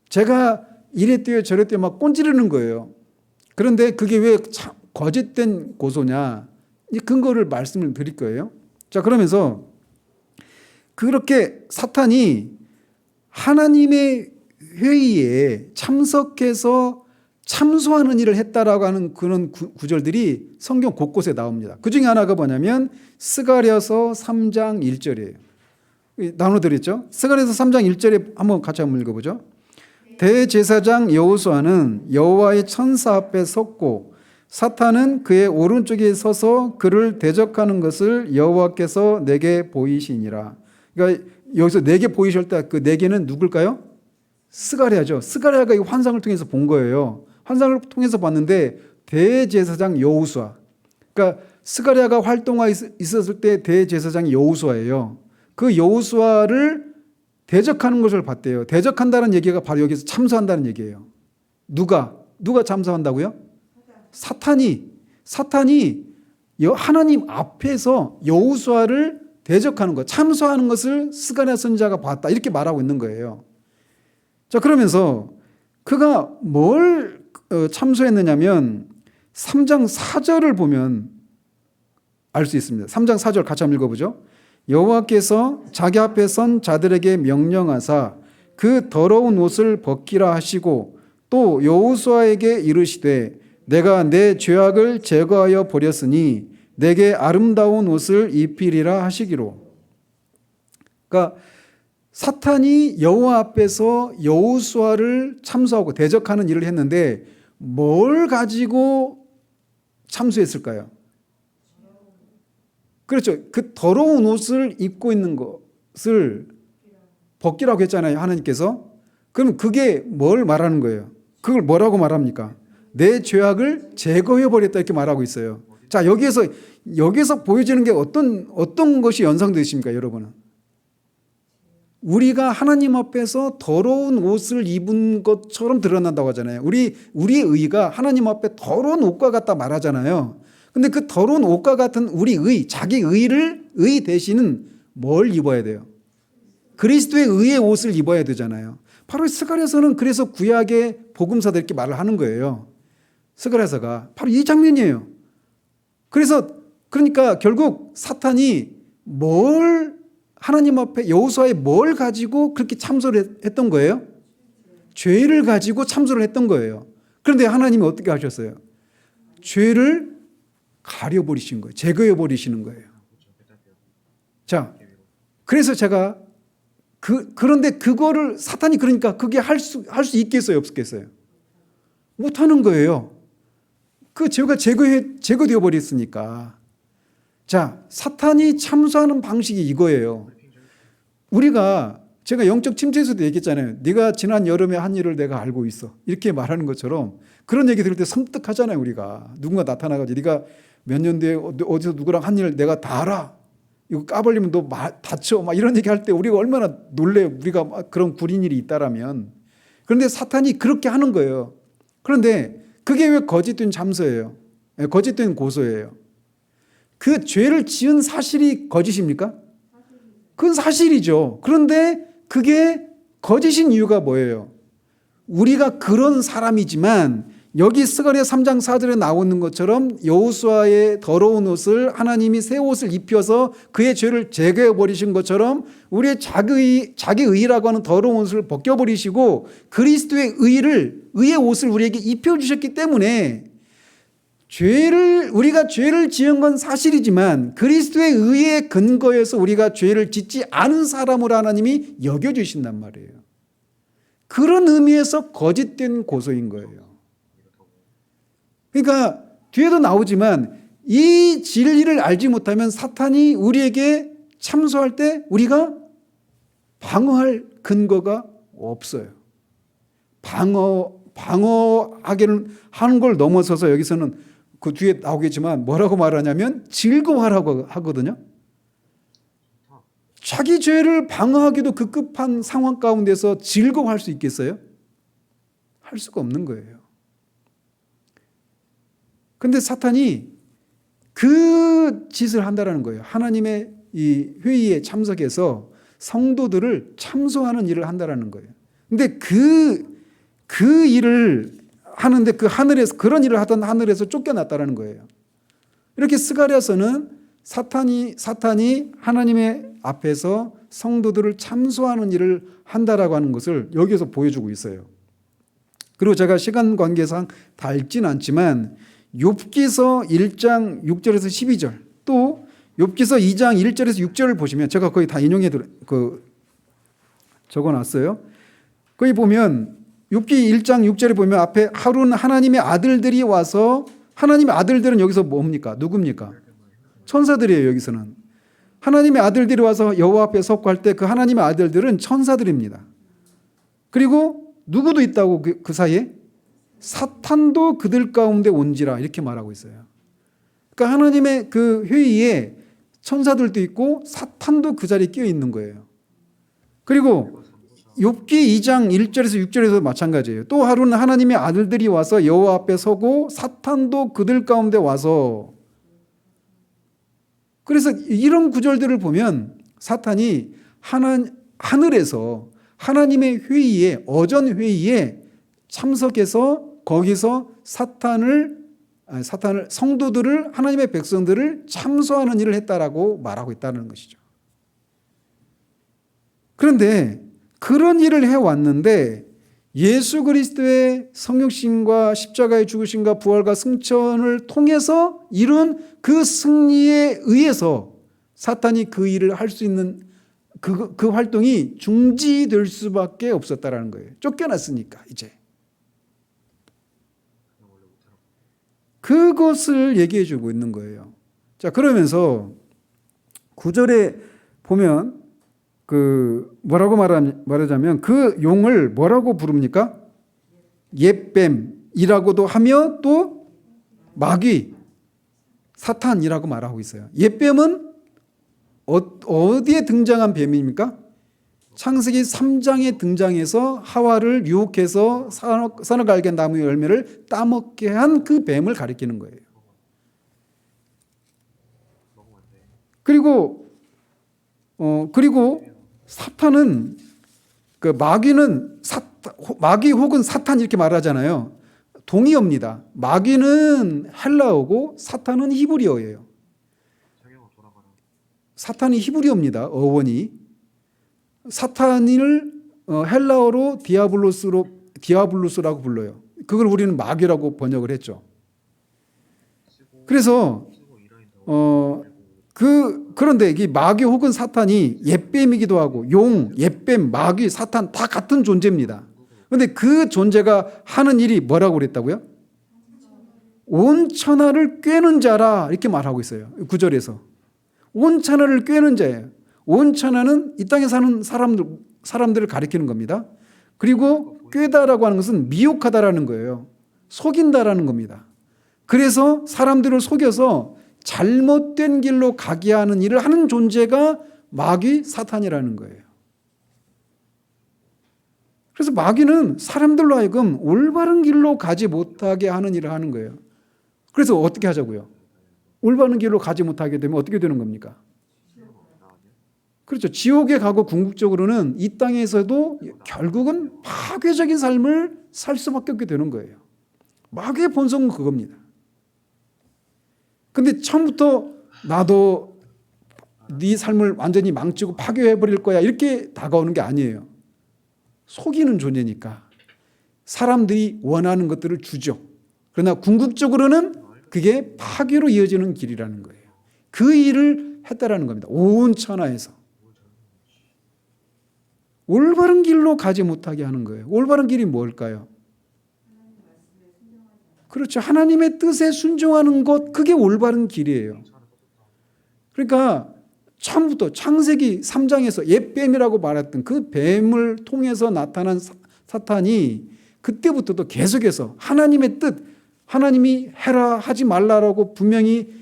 제가 이랬대요 저랬대요 막 꼰지르는 거예요. 그런데 그게 왜 거짓된 고소냐? 이 근거를 말씀을 드릴 거예요. 자, 그러면서 그렇게 사탄이 하나님의 회의에 참석해서 참소하는 일을 했다라고 하는 그런 구절들이 성경 곳곳에 나옵니다. 그 중에 하나가 뭐냐면 스가랴서 3장 1절이에요. 나눠드렸죠? 스가랴서 3장 1절에 한번 읽어보죠. 대제사장 여호수아는 여호와의 천사 앞에 섰고 사탄은 그의 오른쪽에 서서 그를 대적하는 것을 여호와께서 내게 보이시니라. 그러니까 여기서 내게 보이실 때 그 내게는 누굴까요? 스가랴죠. 스가랴가 이 환상을 통해서 본 거예요. 환상을 통해서 봤는데 대제사장 여호수아. 그러니까 스가랴가 활동하고 있었을 때 대제사장이 여호수아예요. 그 여호수아를 대적하는 것을 봤대요. 대적한다는 얘기가 바로 여기서 참소한다는 얘기예요. 누가 참소한다고요? 사탄이 하나님 앞에서 여호수아를 대적하는 것, 참소하는 것을 스가랴 선지자가 봤다. 이렇게 말하고 있는 거예요. 자, 그러면서 그가 뭘 참소했느냐면 3장 4절을 보면 알 수 있습니다. 3장 4절 같이 한번 읽어보죠. 여호와께서 자기 앞에 선 자들에게 명령하사 그 더러운 옷을 벗기라 하시고 또 여호수아에게 이르시되 내가 내 죄악을 제거하여 버렸으니 내게 아름다운 옷을 입히리라 하시기로. 그러니까 사탄이 여호와 앞에서 여호수아를 참소하고 대적하는 일을 했는데 뭘 가지고 참소했을까요? 그렇죠. 그 더러운 옷을 입고 있는 것을 벗기라고 했잖아요, 하나님께서. 그럼 그게 뭘 말하는 거예요? 그걸 뭐라고 말합니까? 내 죄악을 제거해 버렸다 이렇게 말하고 있어요. 자, 여기서 보여지는 게 어떤 것이 연상되십니까, 여러분은? 우리가 하나님 앞에서 더러운 옷을 입은 것처럼 드러난다고 하잖아요. 우리의 의가 하나님 앞에 더러운 옷과 같다 말하잖아요. 근데 그 더러운 옷과 같은 우리 자기 의 대신은 뭘 입어야 돼요? 그리스도의 의의 옷을 입어야 되잖아요. 바로 스가랴서는 그래서 구약의 복음서들 이렇게 말을 하는 거예요. 스가랴서가 바로 이 장면이에요. 그러니까 결국 사탄이 하나님 앞에 여호수아에 뭘 가지고 그렇게 참소를 했던 거예요? 죄를 가지고 참소를 했던 거예요. 그런데 하나님이 어떻게 하셨어요? 죄를 가려버리신 거예요. 제거해버리시는 거예요. 자, 그래서 제가 그런데 그거를 사탄이 그러니까 그게 할 수 있겠어요? 없겠어요? 못하는 거예요. 그 죄가 제거되어 버렸으니까. 자, 사탄이 참소하는 방식이 이거예요. 제가 영적 침체에서도 얘기했잖아요. 네가 지난 여름에 한 일을 내가 알고 있어. 이렇게 말하는 것처럼 그런 얘기 들을 때 섬뜩하잖아요. 우리가 누군가 나타나가지고 네가 몇 년 뒤에 어디서 누구랑 한 일을 내가 다 알아. 이거 까발리면 너 다쳐. 막 이런 얘기 할 때 우리가 얼마나 놀래요. 우리가 막 그런 구린 일이 있다라면. 그런데 사탄이 그렇게 하는 거예요. 그런데 그게 왜 거짓된 참소예요? 거짓된 고소예요. 그 죄를 지은 사실이 거짓입니까? 그건 사실이죠. 그런데 그게 거짓인 이유가 뭐예요? 우리가 그런 사람이지만 여기 스가랴 3장 4절에 나오는 것처럼 여호수아의 더러운 옷을 하나님이 새 옷을 입혀서 그의 죄를 제거해 버리신 것처럼 우리의 자기 의라고 하는 더러운 옷을 벗겨 버리시고 그리스도의 의의 옷을 우리에게 입혀 주셨기 때문에 우리가 죄를 지은 건 사실이지만 그리스도의 의에 근거해서 우리가 죄를 짓지 않은 사람으로 하나님이 여겨 주신단 말이에요. 그런 의미에서 거짓된 고소인 거예요. 그러니까 뒤에도 나오지만 이 진리를 알지 못하면 사탄이 우리에게 참소할 때 우리가 방어할 근거가 없어요. 방어하기는 하는 걸 넘어서서 여기서는 그 뒤에 나오겠지만 뭐라고 말하냐면 즐거워하라고 하거든요. 자기 죄를 방어하기도 급급한 상황 가운데서 즐거워할 수 있겠어요? 할 수가 없는 거예요. 그런데 사탄이 그 짓을 한다는 거예요. 하나님의 이 회의에 참석해서 성도들을 참소하는 일을 한다는 거예요. 그런데 그 일을 하는데 그 하늘에서 그런 일을 하던 하늘에서 쫓겨났다는 거예요. 이렇게 스가랴서는 사탄이 하나님의 앞에서 성도들을 참소하는 일을 한다라고 하는 것을 여기서 보여주고 있어요. 그리고 제가 시간 관계상 다 읽진 않지만 욥기서 1장 6절에서 12절 또 욥기서 2장 1절에서 6절을 보시면 제가 거의 다 인용해 적어놨어요. 거기 보면 욥기 1장 6절에 보면 앞에 하나님의 아들들이 와서 하나님의 아들들은 여기서 뭡니까? 누굽니까? 천사들이에요. 여기서는 하나님의 아들들이 와서 여호와 앞에 섰고 할 때 그 하나님의 아들들은 천사들입니다. 그리고 누구도 있다고 그 사이에 사탄도 그들 가운데 온지라 이렇게 말하고 있어요. 그러니까 하나님의 그 회의에 천사들도 있고 사탄도 그 자리에 끼어 있는 거예요. 그리고 욥기 2장 1절에서 6절에서 마찬가지예요. 또 하루는 하나님의 아들들이 와서 여호와 앞에 서고 사탄도 그들 가운데 와서 그래서 이런 구절들을 보면 사탄이 하늘에서 하나님의 회의에 어전 회의에 참석해서 거기서 성도들을 하나님의 백성들을 참소하는 일을 했다라고 말하고 있다는 것이죠. 그런데 그런 일을 해왔는데 예수 그리스도의 성육신과 십자가의 죽으심과 부활과 승천을 통해서 이룬 그 승리에 의해서 사탄이 그 일을 할 수 있는 그 활동이 중지될 수밖에 없었다라는 거예요. 쫓겨났으니까 이제. 그것을 얘기해 주고 있는 거예요. 자, 그러면서 9절에 보면 뭐라고 말하자면 그 용을 뭐라고 부릅니까? 옛뱀이라고도 하며 또 마귀, 사탄이라고 말하고 있어요. 옛뱀은 어디에 등장한 뱀입니까? 창세기 3장에 등장해서 하와를 유혹해서 선악 알게 나무 열매를 따먹게 한 그 뱀을 가리키는 거예요. 그리고 사탄은 마귀 혹은 사탄 이렇게 말하잖아요. 동의어입니다. 마귀는 헬라어고 사탄은 히브리어예요. 사탄이 히브리어입니다. 어원이. 사탄을 헬라어로 디아블로스로 디아블로스라고 불러요. 그걸 우리는 마귀라고 번역을 했죠. 그래서 그런데 이 마귀 혹은 사탄이 옅뱀이기도 하고 용, 옅뱀, 마귀, 사탄 다 같은 존재입니다. 그런데 그 존재가 하는 일이 뭐라고 그랬다고요? 온 천하를 꿰는 자라 이렇게 말하고 있어요. 9절에서. 온 천하를 꿰는 자예요. 온 천하는 이 땅에 사는 사람들을 가리키는 겁니다. 그리고 꿰다라고 하는 것은 미혹하다라는 거예요. 속인다라는 겁니다. 그래서 사람들을 속여서 잘못된 길로 가게 하는 일을 하는 존재가 마귀 사탄이라는 거예요. 그래서 마귀는 사람들로 하여금 올바른 길로 가지 못하게 하는 일을 하는 거예요. 그래서 어떻게 하자고요? 올바른 길로 가지 못하게 되면 어떻게 되는 겁니까? 그렇죠. 지옥에 가고 궁극적으로는 이 땅에서도 결국은 파괴적인 삶을 살 수밖에 없게 되는 거예요. 마귀의 본성은 그겁니다. 근데 처음부터 나도 네 삶을 완전히 망치고 파괴해버릴 거야 이렇게 다가오는 게 아니에요. 속이는 존재니까 사람들이 원하는 것들을 주죠. 그러나 궁극적으로는 그게 파괴로 이어지는 길이라는 거예요. 그 일을 했다라는 겁니다. 온 천하에서. 올바른 길로 가지 못하게 하는 거예요. 올바른 길이 뭘까요? 그렇죠. 하나님의 뜻에 순종하는 것, 그게 올바른 길이에요. 그러니까 처음부터 창세기 3장에서 옅뱀이라고 말했던 그 뱀을 통해서 나타난 사탄이 그때부터도 계속해서 하나님의 뜻, 하나님이 해라 하지 말라라고 분명히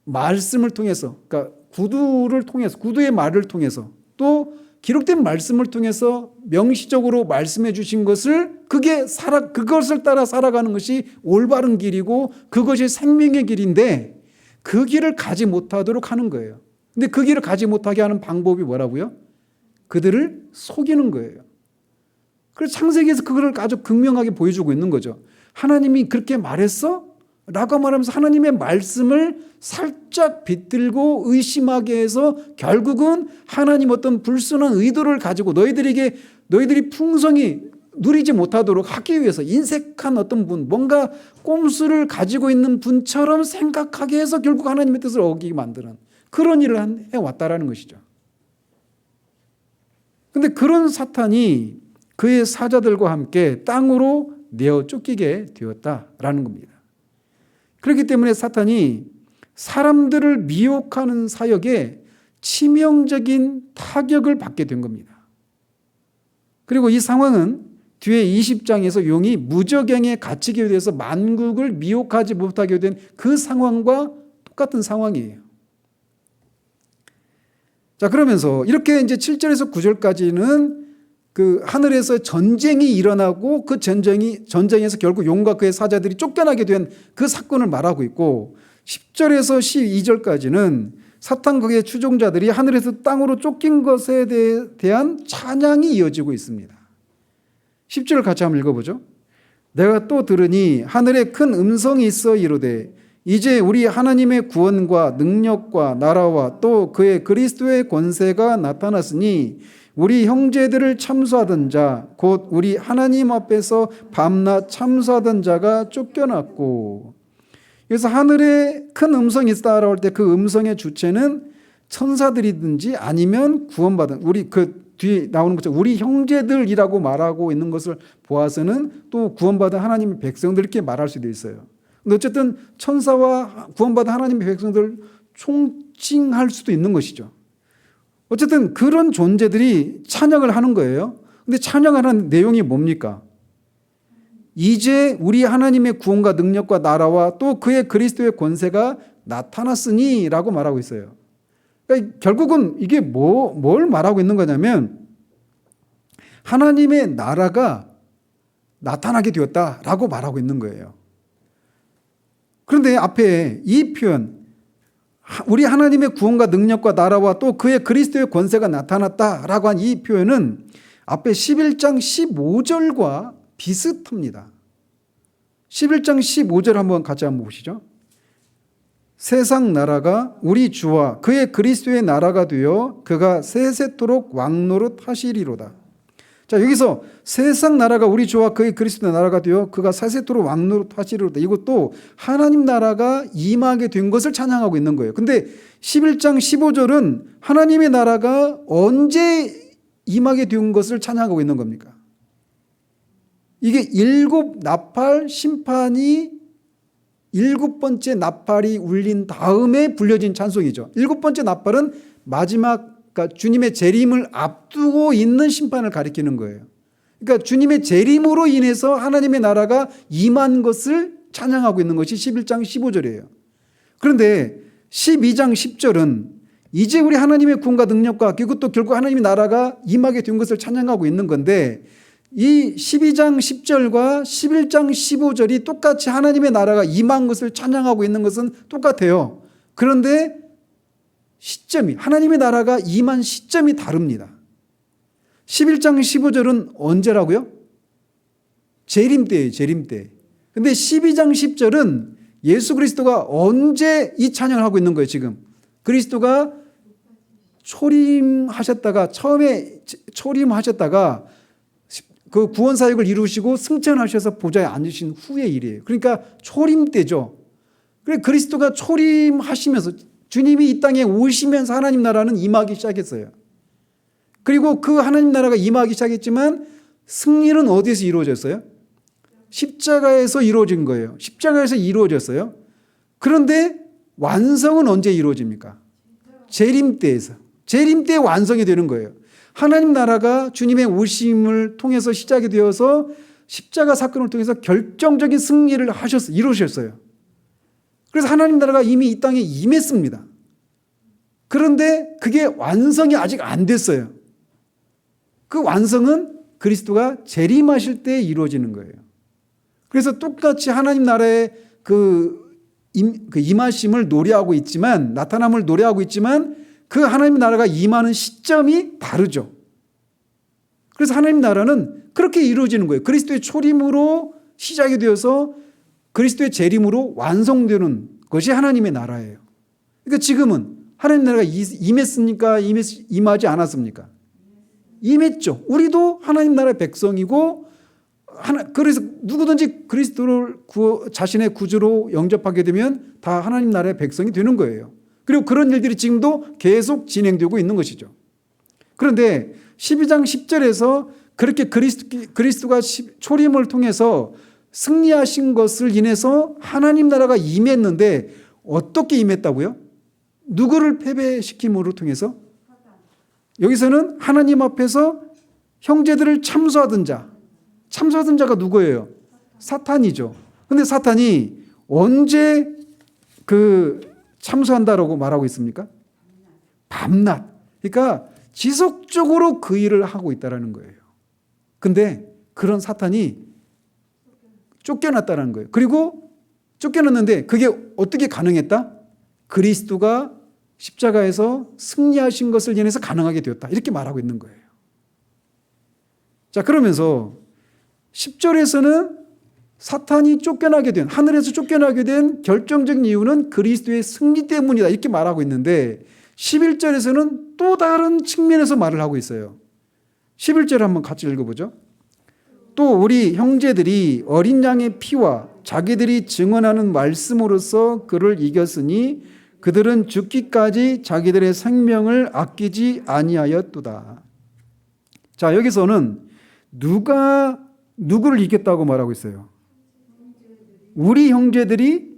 말씀을 통해서, 그러니까 구두를 통해서, 구두의 말을 통해서 또 기록된 말씀을 통해서 명시적으로 말씀해 주신 것을 그것을 따라 살아가는 것이 올바른 길이고 그것이 생명의 길인데 그 길을 가지 못하도록 하는 거예요. 근데 그 길을 가지 못하게 하는 방법이 뭐라고요? 그들을 속이는 거예요. 그래서 창세기에서 그걸 아주 극명하게 보여주고 있는 거죠. 하나님이 그렇게 말했어? 라고 말하면서 하나님의 말씀을 살짝 비틀고 의심하게 해서 결국은 하나님 어떤 불순한 의도를 가지고 너희들이 풍성히 누리지 못하도록 하기 위해서 인색한 어떤 분, 뭔가 꼼수를 가지고 있는 분처럼 생각하게 해서 결국 하나님의 뜻을 어기게 만드는 그런 일을 해왔다라는 것이죠. 그런데 그런 사탄이 그의 사자들과 함께 땅으로 내어 쫓기게 되었다라는 겁니다. 그렇기 때문에 사탄이 사람들을 미혹하는 사역에 치명적인 타격을 받게 된 겁니다. 그리고 이 상황은 뒤에 20장에서 용이 무저갱에 갇히게 돼서 만국을 미혹하지 못하게 된 그 상황과 똑같은 상황이에요. 자, 그러면서 이렇게 이제 7절에서 9절까지는 그 하늘에서 전쟁이 일어나고 그 전쟁에서 결국 용과 그의 사자들이 쫓겨나게 된 그 사건을 말하고 있고 10절에서 12절까지는 사탄 그의 추종자들이 하늘에서 땅으로 쫓긴 것에 대한 찬양이 이어지고 있습니다. 10절 같이 한번 읽어보죠. 내가 또 들으니 하늘에 큰 음성이 있어 이르되 이제 우리 하나님의 구원과 능력과 나라와 또 그의 그리스도의 권세가 나타났으니 우리 형제들을 참수하던 자 곧 우리 하나님 앞에서 밤낮 참수하던 자가 쫓겨났고. 그래서 하늘에 큰 음성이 있다라고 할 때 그 음성의 주체는 천사들이든지 아니면 구원받은 우리 그 뒤에 나오는 것처럼 우리 형제들이라고 말하고 있는 것을 보아서는 또 구원받은 하나님의 백성들 이렇게 말할 수도 있어요. 근데 어쨌든 천사와 구원받은 하나님의 백성들 총칭할 수도 있는 것이죠. 어쨌든 그런 존재들이 찬양을 하는 거예요. 근데 찬양하는 내용이 뭡니까? 이제 우리 하나님의 구원과 능력과 나라와 또 그의 그리스도의 권세가 나타났으니 라고 말하고 있어요. 그러니까 결국은 이게 뭘 말하고 있는 거냐면 하나님의 나라가 나타나게 되었다라고 말하고 있는 거예요. 그런데 앞에 이 표현 우리 하나님의 구원과 능력과 나라와 또 그의 그리스도의 권세가 나타났다라고 한 이 표현은 앞에 11장 15절과 비슷합니다. 11장 15절 한번 같이 한번 보시죠. 세상 나라가 우리 주와 그의 그리스도의 나라가 되어 그가 세세토록 왕노릇 하시리로다. 자, 여기서 세상 나라가 우리 주와 그의 그리스도의 나라가 되어 그가 사세토록 왕노릇 하시리로다. 이것도 하나님 나라가 임하게 된 것을 찬양하고 있는 거예요. 근데 11장 15절은 하나님의 나라가 언제 임하게 된 것을 찬양하고 있는 겁니까? 이게 일곱 나팔 심판이 일곱 번째 나팔이 울린 다음에 불려진 찬송이죠. 일곱 번째 나팔은 마지막, 그러니까 주님의 재림을 앞두고 있는 심판을 가리키는 거예요. 그러니까 주님의 재림으로 인해서 하나님의 나라가 임한 것을 찬양하고 있는 것이 11장 15절이에요. 그런데 12장 10절은 이제 우리 하나님의 구원과 능력과 그것도 결국 하나님의 나라가 임하게 된 것을 찬양하고 있는 건데, 이 12장 10절과 11장 15절이 똑같이 하나님의 나라가 임한 것을 찬양하고 있는 것은 똑같아요. 그런데 시점이, 하나님의 나라가 임한 시점이 다릅니다. 11장 15절은 언제라고요? 재림 때예요. 재림 때. 근데 12장 10절은 예수 그리스도가 언제 이 찬양을 하고 있는 거예요. 지금 그리스도가 초림하셨다가, 처음에 초림하셨다가 그 구원 사역을 이루시고 승천하셔서 보좌에 앉으신 후의 일이에요. 그러니까 초림 때죠. 그래, 그리스도가 초림하시면서 주님이 이 땅에 오시면서 하나님 나라는 임하기 시작했어요. 그리고 그 하나님 나라가 임하기 시작했지만 승리는 어디에서 이루어졌어요? 십자가에서 이루어진 거예요. 십자가에서 이루어졌어요. 그런데 완성은 언제 이루어집니까? 재림 때에서. 재림 때 완성이 되는 거예요. 하나님 나라가 주님의 오심을 통해서 시작이 되어서 십자가 사건을 통해서 결정적인 승리를 이루셨어요. 그래서 하나님 나라가 이미 이 땅에 임했습니다. 그런데 그게 완성이 아직 안 됐어요. 그 완성은 그리스도가 재림하실 때 이루어지는 거예요. 그래서 똑같이 하나님 나라의 그 임하심을 노래하고 있지만, 나타남을 노래하고 있지만 그 하나님 나라가 임하는 시점이 다르죠. 그래서 하나님 나라는 그렇게 이루어지는 거예요. 그리스도의 초림으로 시작이 되어서 그리스도의 재림으로 완성되는 것이 하나님의 나라예요. 그러니까 지금은 하나님 나라가 임했습니까? 임하지 않았습니까? 임했죠. 우리도 하나님 나라의 백성이고, 그래서 누구든지 그리스도를 자신의 구주로 영접하게 되면 다 하나님 나라의 백성이 되는 거예요. 그리고 그런 일들이 지금도 계속 진행되고 있는 것이죠. 그런데 12장 10절에서 그렇게 그리스도가 초림을 통해서 승리하신 것을 인해서 하나님 나라가 임했는데, 어떻게 임했다고요? 누구를 패배시킴으로 통해서? 여기서는 하나님 앞에서 형제들을 참소하던 자가 누구예요? 사탄이죠. 근데 사탄이 언제 참소한다라고 말하고 있습니까? 밤낮. 그러니까 지속적으로 그 일을 하고 있다라는 거예요. 근데 그런 사탄이 쫓겨났다는 거예요. 그리고 쫓겨났는데 그게 어떻게 가능했다? 그리스도가 십자가에서 승리하신 것을 인해서 가능하게 되었다. 이렇게 말하고 있는 거예요. 자, 그러면서 10절에서는 사탄이 하늘에서 쫓겨나게 된 결정적인 이유는 그리스도의 승리 때문이다. 이렇게 말하고 있는데 11절에서는 또 다른 측면에서 말을 하고 있어요. 11절 한번 같이 읽어보죠. 또 우리 형제들이 어린 양의 피와 자기들이 증언하는 말씀으로써 그를 이겼으니 그들은 죽기까지 자기들의 생명을 아끼지 아니하였도다. 자, 여기서는 누구를 이겼다고 말하고 있어요? 우리 형제들이,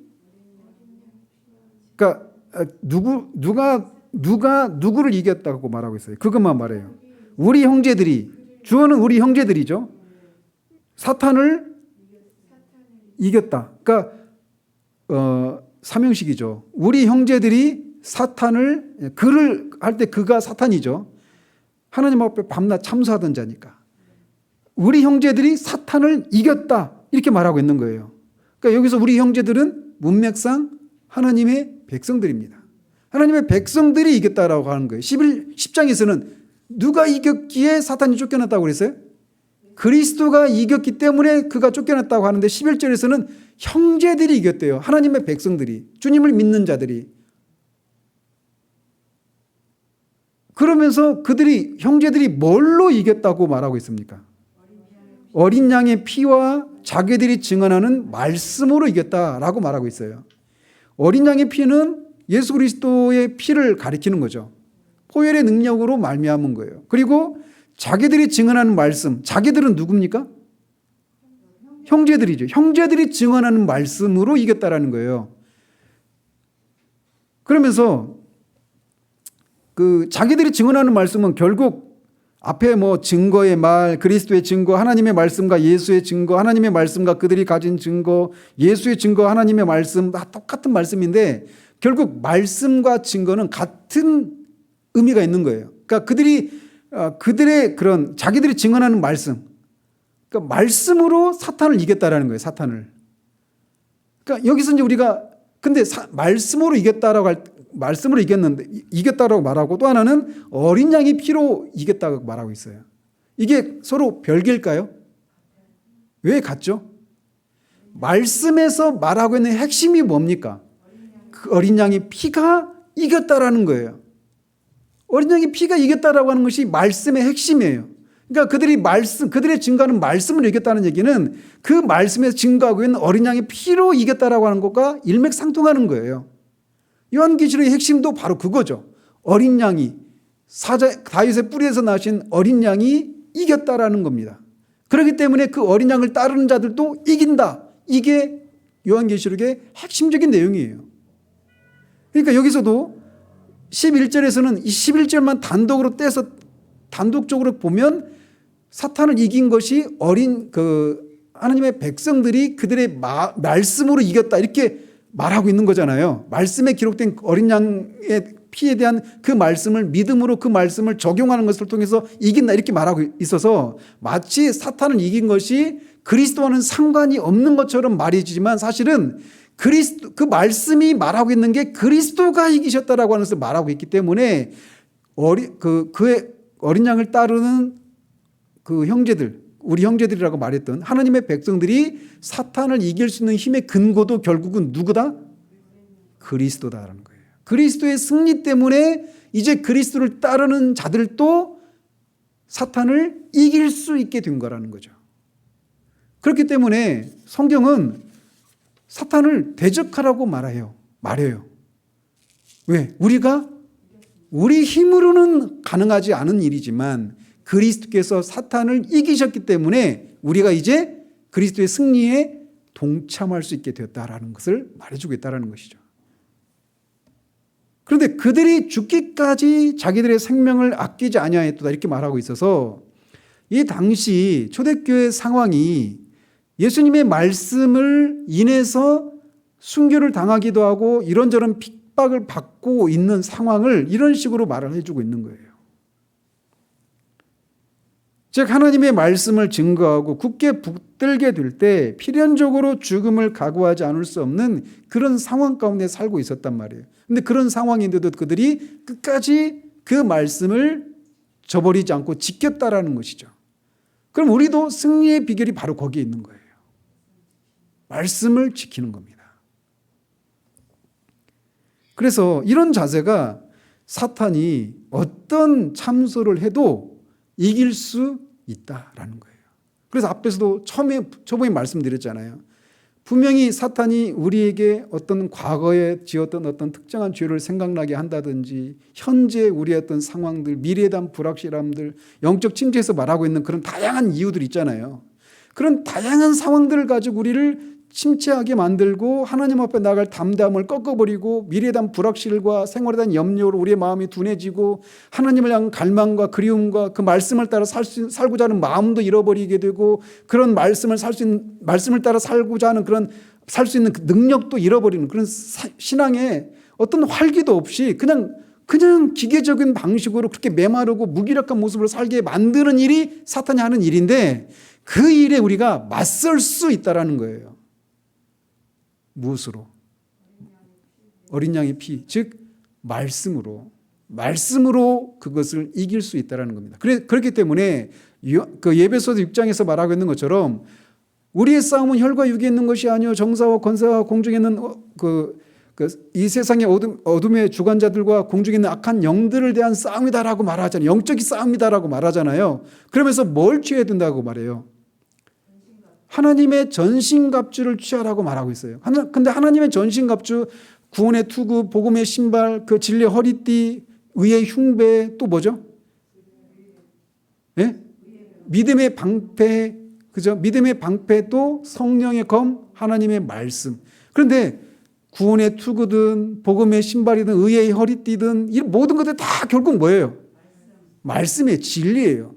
그러니까 누가 누구를 이겼다고 말하고 있어요? 그것만 말해요. 우리 형제들이, 주어는 우리 형제들이죠. 사탄을 이겼다. 그러니까 삼형식이죠. 우리 형제들이 사탄을, 그를 할 때 그가 사탄이죠. 하나님 앞에 밤낮 참소하던 자니까. 우리 형제들이 사탄을 이겼다. 이렇게 말하고 있는 거예요. 그러니까 여기서 우리 형제들은 문맥상 하나님의 백성들입니다. 하나님의 백성들이 이겼다라고 하는 거예요. 10장에서는 누가 이겼기에 사탄이 쫓겨났다고 그랬어요? 그리스도가 이겼기 때문에 그가 쫓겨났다고 하는데 11절에서는 형제들이 이겼대요. 하나님의 백성들이, 주님을 믿는 자들이. 그러면서 형제들이 뭘로 이겼다고 말하고 있습니까? 어린 양의 피와 자기들이 증언하는 말씀으로 이겼다라고 말하고 있어요. 어린 양의 피는 예수 그리스도의 피를 가리키는 거죠. 포혈의 능력으로 말미암은 거예요. 그리고 자기들이 증언하는 말씀, 자기들은 누굽니까? 형제들이죠. 형제들이 증언하는 말씀으로 이겼다라는 거예요. 그러면서 자기들이 증언하는 말씀은 결국 앞에 증거의 말, 그리스도의 증거, 하나님의 말씀과 예수의 증거, 하나님의 말씀과 그들이 가진 증거, 예수의 증거, 하나님의 말씀 다 똑같은 말씀인데 결국 말씀과 증거는 같은 의미가 있는 거예요. 그러니까 그들의 그런 자기들이 증언하는 말씀, 그러니까 말씀으로 사탄을 이겼다라는 거예요. 사탄을. 그러니까 여기서 이제 우리가 근데 말씀으로 이겼다라고 말하고 또 하나는 어린 양의 피로 이겼다고 말하고 있어요. 이게 서로 별개일까요? 왜 같죠? 말씀에서 말하고 있는 핵심이 뭡니까? 그 어린 양의 피가 이겼다라는 거예요. 어린 양의 피가 이겼다라고 하는 것이 말씀의 핵심이에요. 그러니까 그들의 증거하는 말씀을 이겼다는 얘기는 그 말씀에서 증거하고 있는 어린 양의 피로 이겼다라고 하는 것과 일맥상통하는 거예요. 요한계시록의 핵심도 바로 그거죠. 어린 양이 다윗의 뿌리에서 나신 어린 양이 이겼다라는 겁니다. 그렇기 때문에 그 어린 양을 따르는 자들도 이긴다. 이게 요한계시록의 핵심적인 내용이에요. 그러니까 여기서도 11절에서는 이 11절만 단독적으로 보면 사탄을 이긴 것이 하나님의 백성들이 그들의 말씀으로 이겼다 이렇게 말하고 있는 거잖아요. 말씀에 기록된 어린 양의 피에 대한 그 말씀을 믿음으로 그 말씀을 적용하는 것을 통해서 이긴다 이렇게 말하고 있어서 마치 사탄을 이긴 것이 그리스도와는 상관이 없는 것처럼 말해지지만 사실은 그 말씀이 말하고 있는 게 그리스도가 이기셨다라고 하는 것을 말하고 있기 때문에 그의 어린 양을 따르는 그 형제들, 우리 형제들이라고 말했던 하나님의 백성들이 사탄을 이길 수 있는 힘의 근거도 결국은 누구다? 그리스도다라는 거예요. 그리스도의 승리 때문에 이제 그리스도를 따르는 자들도 사탄을 이길 수 있게 된 거라는 거죠. 그렇기 때문에 성경은 사탄을 대적하라고 말해요. 왜? 우리 힘으로는 가능하지 않은 일이지만 그리스도께서 사탄을 이기셨기 때문에 우리가 이제 그리스도의 승리에 동참할 수 있게 되었다라는 것을 말해주고 있다는 것이죠. 그런데 그들이 죽기까지 자기들의 생명을 아끼지 아니하였다 이렇게 말하고 있어서 이 당시 초대교회 상황이 예수님의 말씀을 인해서 순교를 당하기도 하고 이런저런 핍박을 받고 있는 상황을 이런 식으로 말을 해주고 있는 거예요. 즉 하나님의 말씀을 증거하고 굳게 붙들게 될 때 필연적으로 죽음을 각오하지 않을 수 없는 그런 상황 가운데 살고 있었단 말이에요. 그런데 그런 상황인데도 그들이 끝까지 그 말씀을 저버리지 않고 지켰다라는 것이죠. 그럼 우리도 승리의 비결이 바로 거기에 있는 거예요. 말씀을 지키는 겁니다. 그래서 이런 자세가 사탄이 어떤 참소를 해도 이길 수 있다라는 거예요. 그래서 앞에서도 초반에 말씀드렸잖아요. 분명히 사탄이 우리에게 어떤 과거에 지었던 어떤 특정한 죄를 생각나게 한다든지 현재 우리의 어떤 상황들, 미래에 대한 불확실함들, 영적 침체에서 말하고 있는 그런 다양한 이유들이 있잖아요. 그런 다양한 상황들을 가지고 우리를 침체하게 만들고 하나님 앞에 나갈 담대함을 꺾어버리고 미래에 대한 불확실과 생활에 대한 염려로 우리의 마음이 둔해지고 하나님을 향한 갈망과 그리움과 그 말씀을 따라 살고자 하는 마음도 잃어버리게 되고 그런 말씀을 따라 살고자 하는 그런 살 수 있는 그 능력도 잃어버리는 그런 신앙에 어떤 활기도 없이 그냥 기계적인 방식으로 그렇게 메마르고 무기력한 모습으로 살게 만드는 일이 사탄이 하는 일인데 그 일에 우리가 맞설 수 있다라는 거예요. 무엇으로? 어린 양의 피, 즉 말씀으로 그것을 이길 수 있다는 겁니다. 그렇기 때문에 그 예배소서 6장에서 말하고 있는 것처럼 우리의 싸움은 혈과 육에 있는 것이 아니요 정사와 권세와 공중에 있는 이 세상의 어둠의 주관자들과 공중에 있는 악한 영들을 대한 싸움이다라고 말하잖아요. 영적인 싸움이다라고 말하잖아요. 그러면서 뭘 취해야 된다고 말해요? 하나님의 전신갑주를 취하라고 말하고 있어요. 근데 하나님의 전신갑주, 구원의 투구, 복음의 신발, 그 진리의 허리띠, 의의 흉배, 또 뭐죠? 예? 믿음의 방패, 그죠? 믿음의 방패도 성령의 검, 하나님의 말씀. 그런데 구원의 투구든 복음의 신발이든 의의 허리띠든 이 모든 것들 다 결국 뭐예요? 말씀의 진리예요.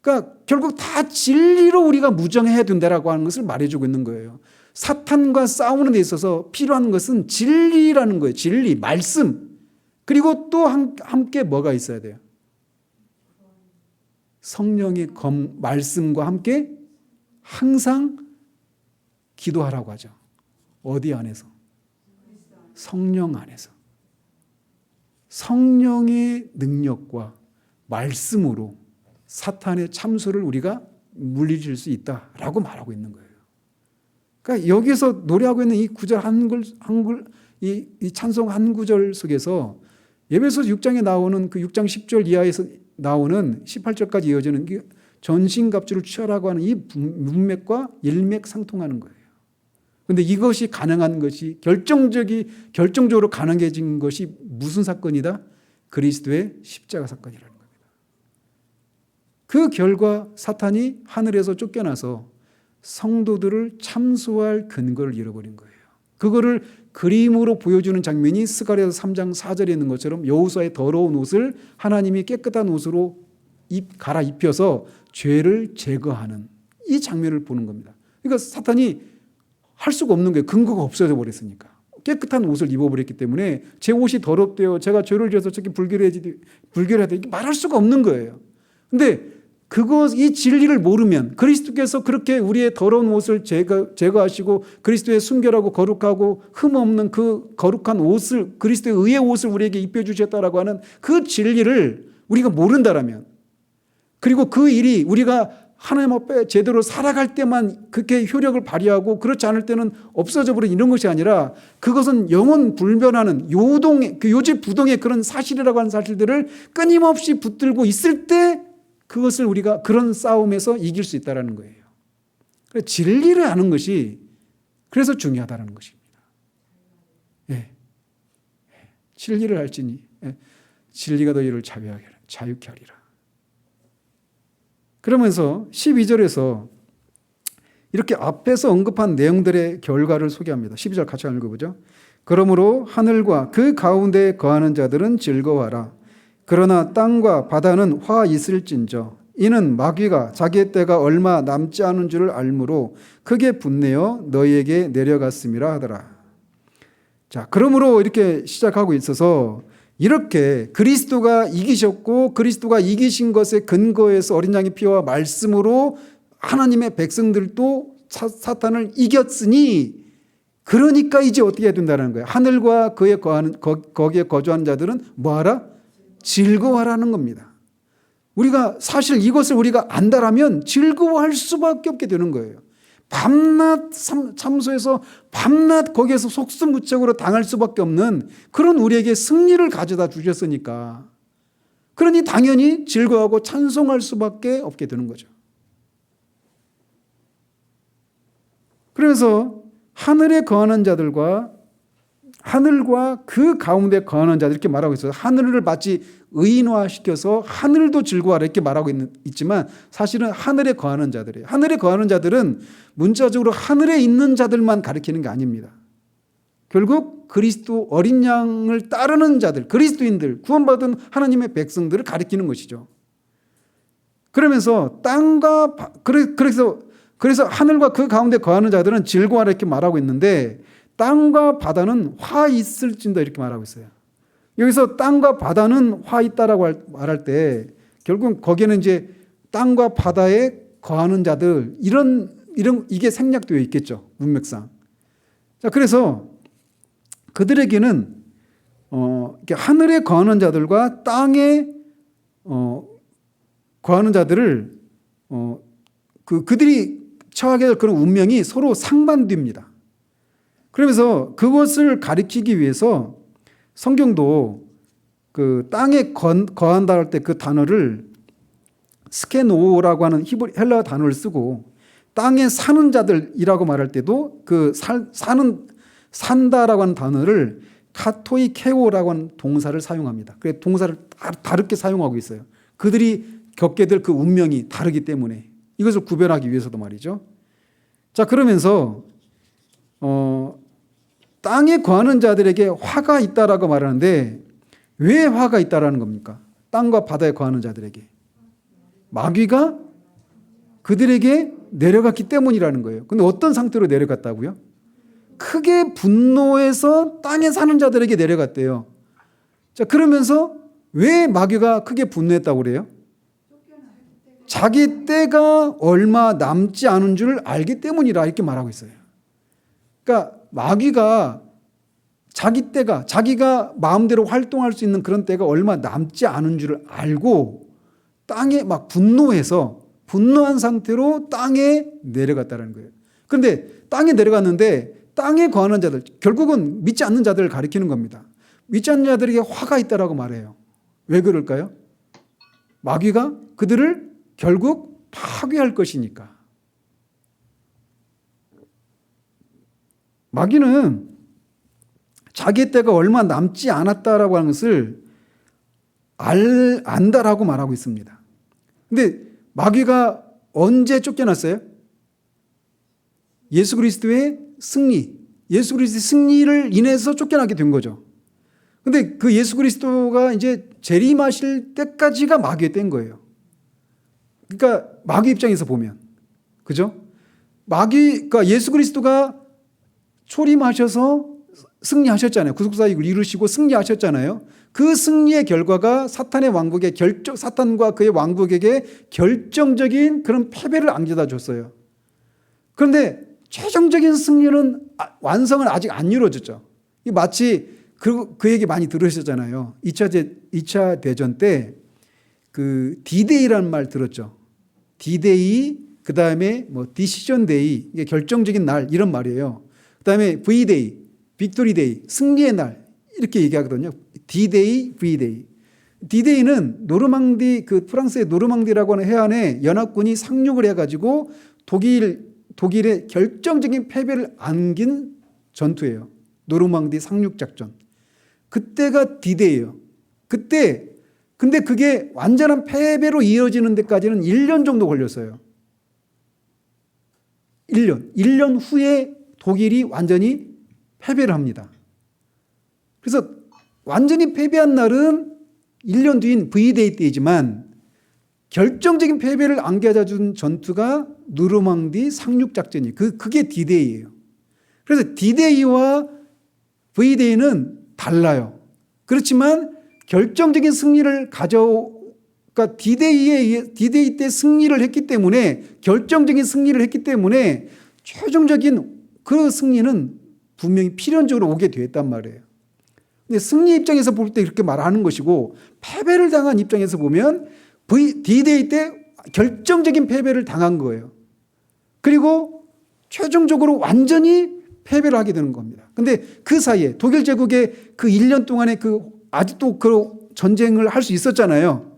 그러니까 결국 다 진리로 우리가 무장해야 된다라고 하는 것을 말해주고 있는 거예요. 사탄과 싸우는 데 있어서 필요한 것은 진리라는 거예요. 진리, 말씀. 그리고 또 함께 뭐가 있어야 돼요? 성령의 말씀과 함께 항상 기도하라고 하죠. 어디 안에서? 성령 안에서. 성령의 능력과 말씀으로 사탄의 참소를 우리가 물리칠 수 있다라고 말하고 있는 거예요. 그러니까 여기서 노래하고 있는 이 구절 이 찬송 한 구절 속에서 에베소서 6장에 나오는 그 6장 10절 이하에서 나오는 18절까지 이어지는 전신갑주를 취하라고 하는 이 문맥과 일맥상통하는 거예요. 그런데 이것이 가능한 것이 결정적으로 가능해진 것이 무슨 사건이다? 그리스도의 십자가 사건이라는 겁니다. 그 결과 사탄이 하늘에서 쫓겨나서 성도들을 참소할 근거를 잃어버린 거예요. 그거를 그림으로 보여주는 장면이 스가랴서 3장 4절에 있는 것처럼 여호수아의 더러운 옷을 하나님이 깨끗한 옷으로 갈아입혀서 죄를 제거하는 이 장면을 보는 겁니다. 그러니까 사탄이 할 수가 없는 거예요. 근거가 없어져 버렸으니까. 깨끗한 옷을 입어버렸기 때문에 제 옷이 더럽대요. 제가 죄를 지어서 저렇게 불결해야 돼. 이렇게 말할 수가 없는 거예요. 근데 이 진리를 모르면 그리스도께서 그렇게 우리의 더러운 옷을 제거하시고 그리스도의 순결하고 거룩하고 흠없는 그 거룩한 옷을, 그리스도의 의의 옷을 우리에게 입혀주셨다라고 하는 그 진리를 우리가 모른다라면, 그리고 그 일이 우리가 하나님 앞에 제대로 살아갈 때만 그렇게 효력을 발휘하고 그렇지 않을 때는 없어져 버린 이런 것이 아니라 그것은 영원 불변하는 요지부동의 그런 사실이라고 하는 사실들을 끊임없이 붙들고 있을 때 그것을 우리가 그런 싸움에서 이길 수 있다는 거예요. 진리를 아는 것이 그래서 중요하다는 것입니다. 예. 진리를 알지니 진리가 너희를 자유케 하리라. 그러면서 12절에서 이렇게 앞에서 언급한 내용들의 결과를 소개합니다. 12절 같이 읽어보죠. 그러므로 하늘과 그 가운데 거하는 자들은 즐거워하라. 그러나 땅과 바다는 화 있을진저 이는 마귀가 자기의 때가 얼마 남지 않은 줄을 알므로 크게 분내어 너희에게 내려갔음이라 하더라. 자, 그러므로 이렇게 시작하고 있어서 이렇게 그리스도가 이기셨고 그리스도가 이기신 것에 근거해서 어린 양의 피와 말씀으로 하나님의 백성들도 사탄을 이겼으니 그러니까 이제 어떻게 해야 된다는 거예요. 하늘과 거기에 거주하는 자들은 뭐하라? 즐거워하라는 겁니다. 우리가 사실 이것을 우리가 안다라면 즐거워할 수밖에 없게 되는 거예요. 밤낮 참소해서 밤낮 거기에서 속수무책으로 당할 수밖에 없는 그런 우리에게 승리를 가져다 주셨으니까, 그러니 당연히 즐거워하고 찬송할 수밖에 없게 되는 거죠. 그래서 하늘에 거하는 자들과 하늘과 그 가운데 거하는 자들 이렇게 말하고 있어요. 하늘을 마치 의인화시켜서 하늘도 즐거워하라 이렇게 말하고 있지만 사실은 하늘에 거하는 자들이에요. 하늘에 거하는 자들은 문자적으로 하늘에 있는 자들만 가리키는 게 아닙니다. 결국 그리스도 어린 양을 따르는 자들, 그리스도인들, 구원받은 하나님의 백성들을 가리키는 것이죠. 그러면서 그래서 하늘과 그 가운데 거하는 자들은 즐거워하라 이렇게 말하고 있는데 땅과 바다는 화 있을진다 이렇게 말하고 있어요. 여기서 땅과 바다는 화 있다라고 말할 때 결국 거기에는 이제 땅과 바다에 거하는 자들 이게 생략되어 있겠죠. 문맥상. 자, 그래서 그들에게는 이렇게 하늘에 거하는 자들과 땅에 거하는 자들을 그들이 처하게 될 그런 운명이 서로 상반됩니다. 그러면서 그것을 가리키기 위해서 성경도 그 땅에 거한다 할 때 그 단어를 스케노라고 하는 헬라 단어를 쓰고 땅에 사는 자들이라고 말할 때도 그 산다라고 하는 단어를 카토이케오라고 하는 동사를 사용합니다. 그래서 동사를 다르게 사용하고 있어요. 그들이 겪게 될 그 운명이 다르기 때문에 이것을 구별하기 위해서도 말이죠. 자, 그러면서 땅에 거하는 자들에게 화가 있다라고 말하는데 왜 화가 있다라는 겁니까? 땅과 바다에 거하는 자들에게 마귀가 그들에게 내려갔기 때문이라는 거예요. 근데 어떤 상태로 내려갔다고요? 크게 분노해서 땅에 사는 자들에게 내려갔대요. 자, 그러면서 왜 마귀가 크게 분노했다고 그래요? 자기 때가 얼마 남지 않은 줄 알기 때문이라 이렇게 말하고 있어요. 그러니까 마귀가 자기 때가, 자기가 마음대로 활동할 수 있는 그런 때가 얼마 남지 않은 줄 알고 땅에 막 분노한 상태로 땅에 내려갔다는 거예요. 그런데 땅에 내려갔는데 땅에 거하는 자들, 결국은 믿지 않는 자들을 가리키는 겁니다. 믿지 않는 자들에게 화가 있다라고 말해요. 왜 그럴까요? 마귀가 그들을 결국 파괴할 것이니까. 마귀는 자기 때가 얼마 남지 않았다라고 하는 것을 안다라고 말하고 있습니다. 근데 마귀가 언제 쫓겨났어요? 예수 그리스도의 승리, 예수 그리스도의 승리를 인해서 쫓겨나게 된 거죠. 근데 그 예수 그리스도가 이제 재림하실 때까지가 마귀의 때인 거예요. 그러니까 마귀 입장에서 보면, 그죠? 그러니까 예수 그리스도가 초림하셔서 승리하셨잖아요. 구속사역을 이루시고 승리하셨잖아요. 그 승리의 결과가 사탄과 그의 왕국에게 결정적인 그런 패배를 안겨다 줬어요. 그런데 최종적인 승리는 완성은 아직 안 이루어졌죠. 마치 그 얘기 많이 들으셨잖아요. 2차 대전 때 그 D-Day라는 말 들었죠. D-Day, 그 다음에 뭐 디시전 데이, 이게 결정적인 날 이런 말이에요. 그 다음에 V-Day, 빅토리 데이, 승리의 날 이렇게 얘기하거든요. D-Day, V-Day. D-Day는 그 프랑스의 노르망디라고 하는 해안에 연합군이 상륙을 해가지고 독일의 결정적인 패배를 안긴 전투예요. 노르망디 상륙작전. 그때가 D-Day예요. 근데 그게 완전한 패배로 이어지는 데까지는 1년 정도 걸렸어요. 1년 후에 독일이 완전히 패배를 합니다. 그래서 완전히 패배한 날은 1년 뒤인 V-Day 때이지만 결정적인 패배를 안겨다 준 전투가 노르망디 상륙작전이에요. 그게 D-Day예요. 그래서 D-Day와 V-Day는 달라요. 그렇지만 결정적인 승리를 그러니까 D-Day 때 승리를 했기 때문에, 결정적인 승리를 했기 때문에 최종적인 그 승리는 분명히 필연적으로 오게 됐단 말이에요. 근데 승리 입장에서 볼 때 이렇게 말하는 것이고, 패배를 당한 입장에서 보면 D-Day 때 결정적인 패배를 당한 거예요. 그리고 최종적으로 완전히 패배를 하게 되는 겁니다. 근데 그 사이에 독일 제국의 그 1년 동안에 아직도 그 전쟁을 할 수 있었잖아요.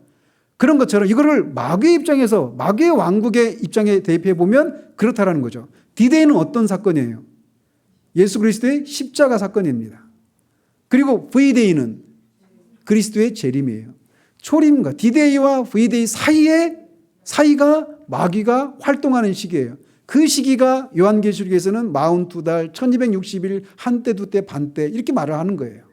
그런 것처럼 이거를 마귀의 입장에서, 마귀의 왕국의 입장에 대입해 보면 그렇다라는 거죠. D-Day는 어떤 사건이에요? 예수 그리스도의 십자가 사건입니다. 그리고 V-Day는 그리스도의 재림이에요. 초림과 D-Day와 V-Day 사이가 마귀가 활동하는 시기예요. 그 시기가 요한계시록에서는 42달, 1260일, 한때, 두때, 반때 이렇게 말을 하는 거예요.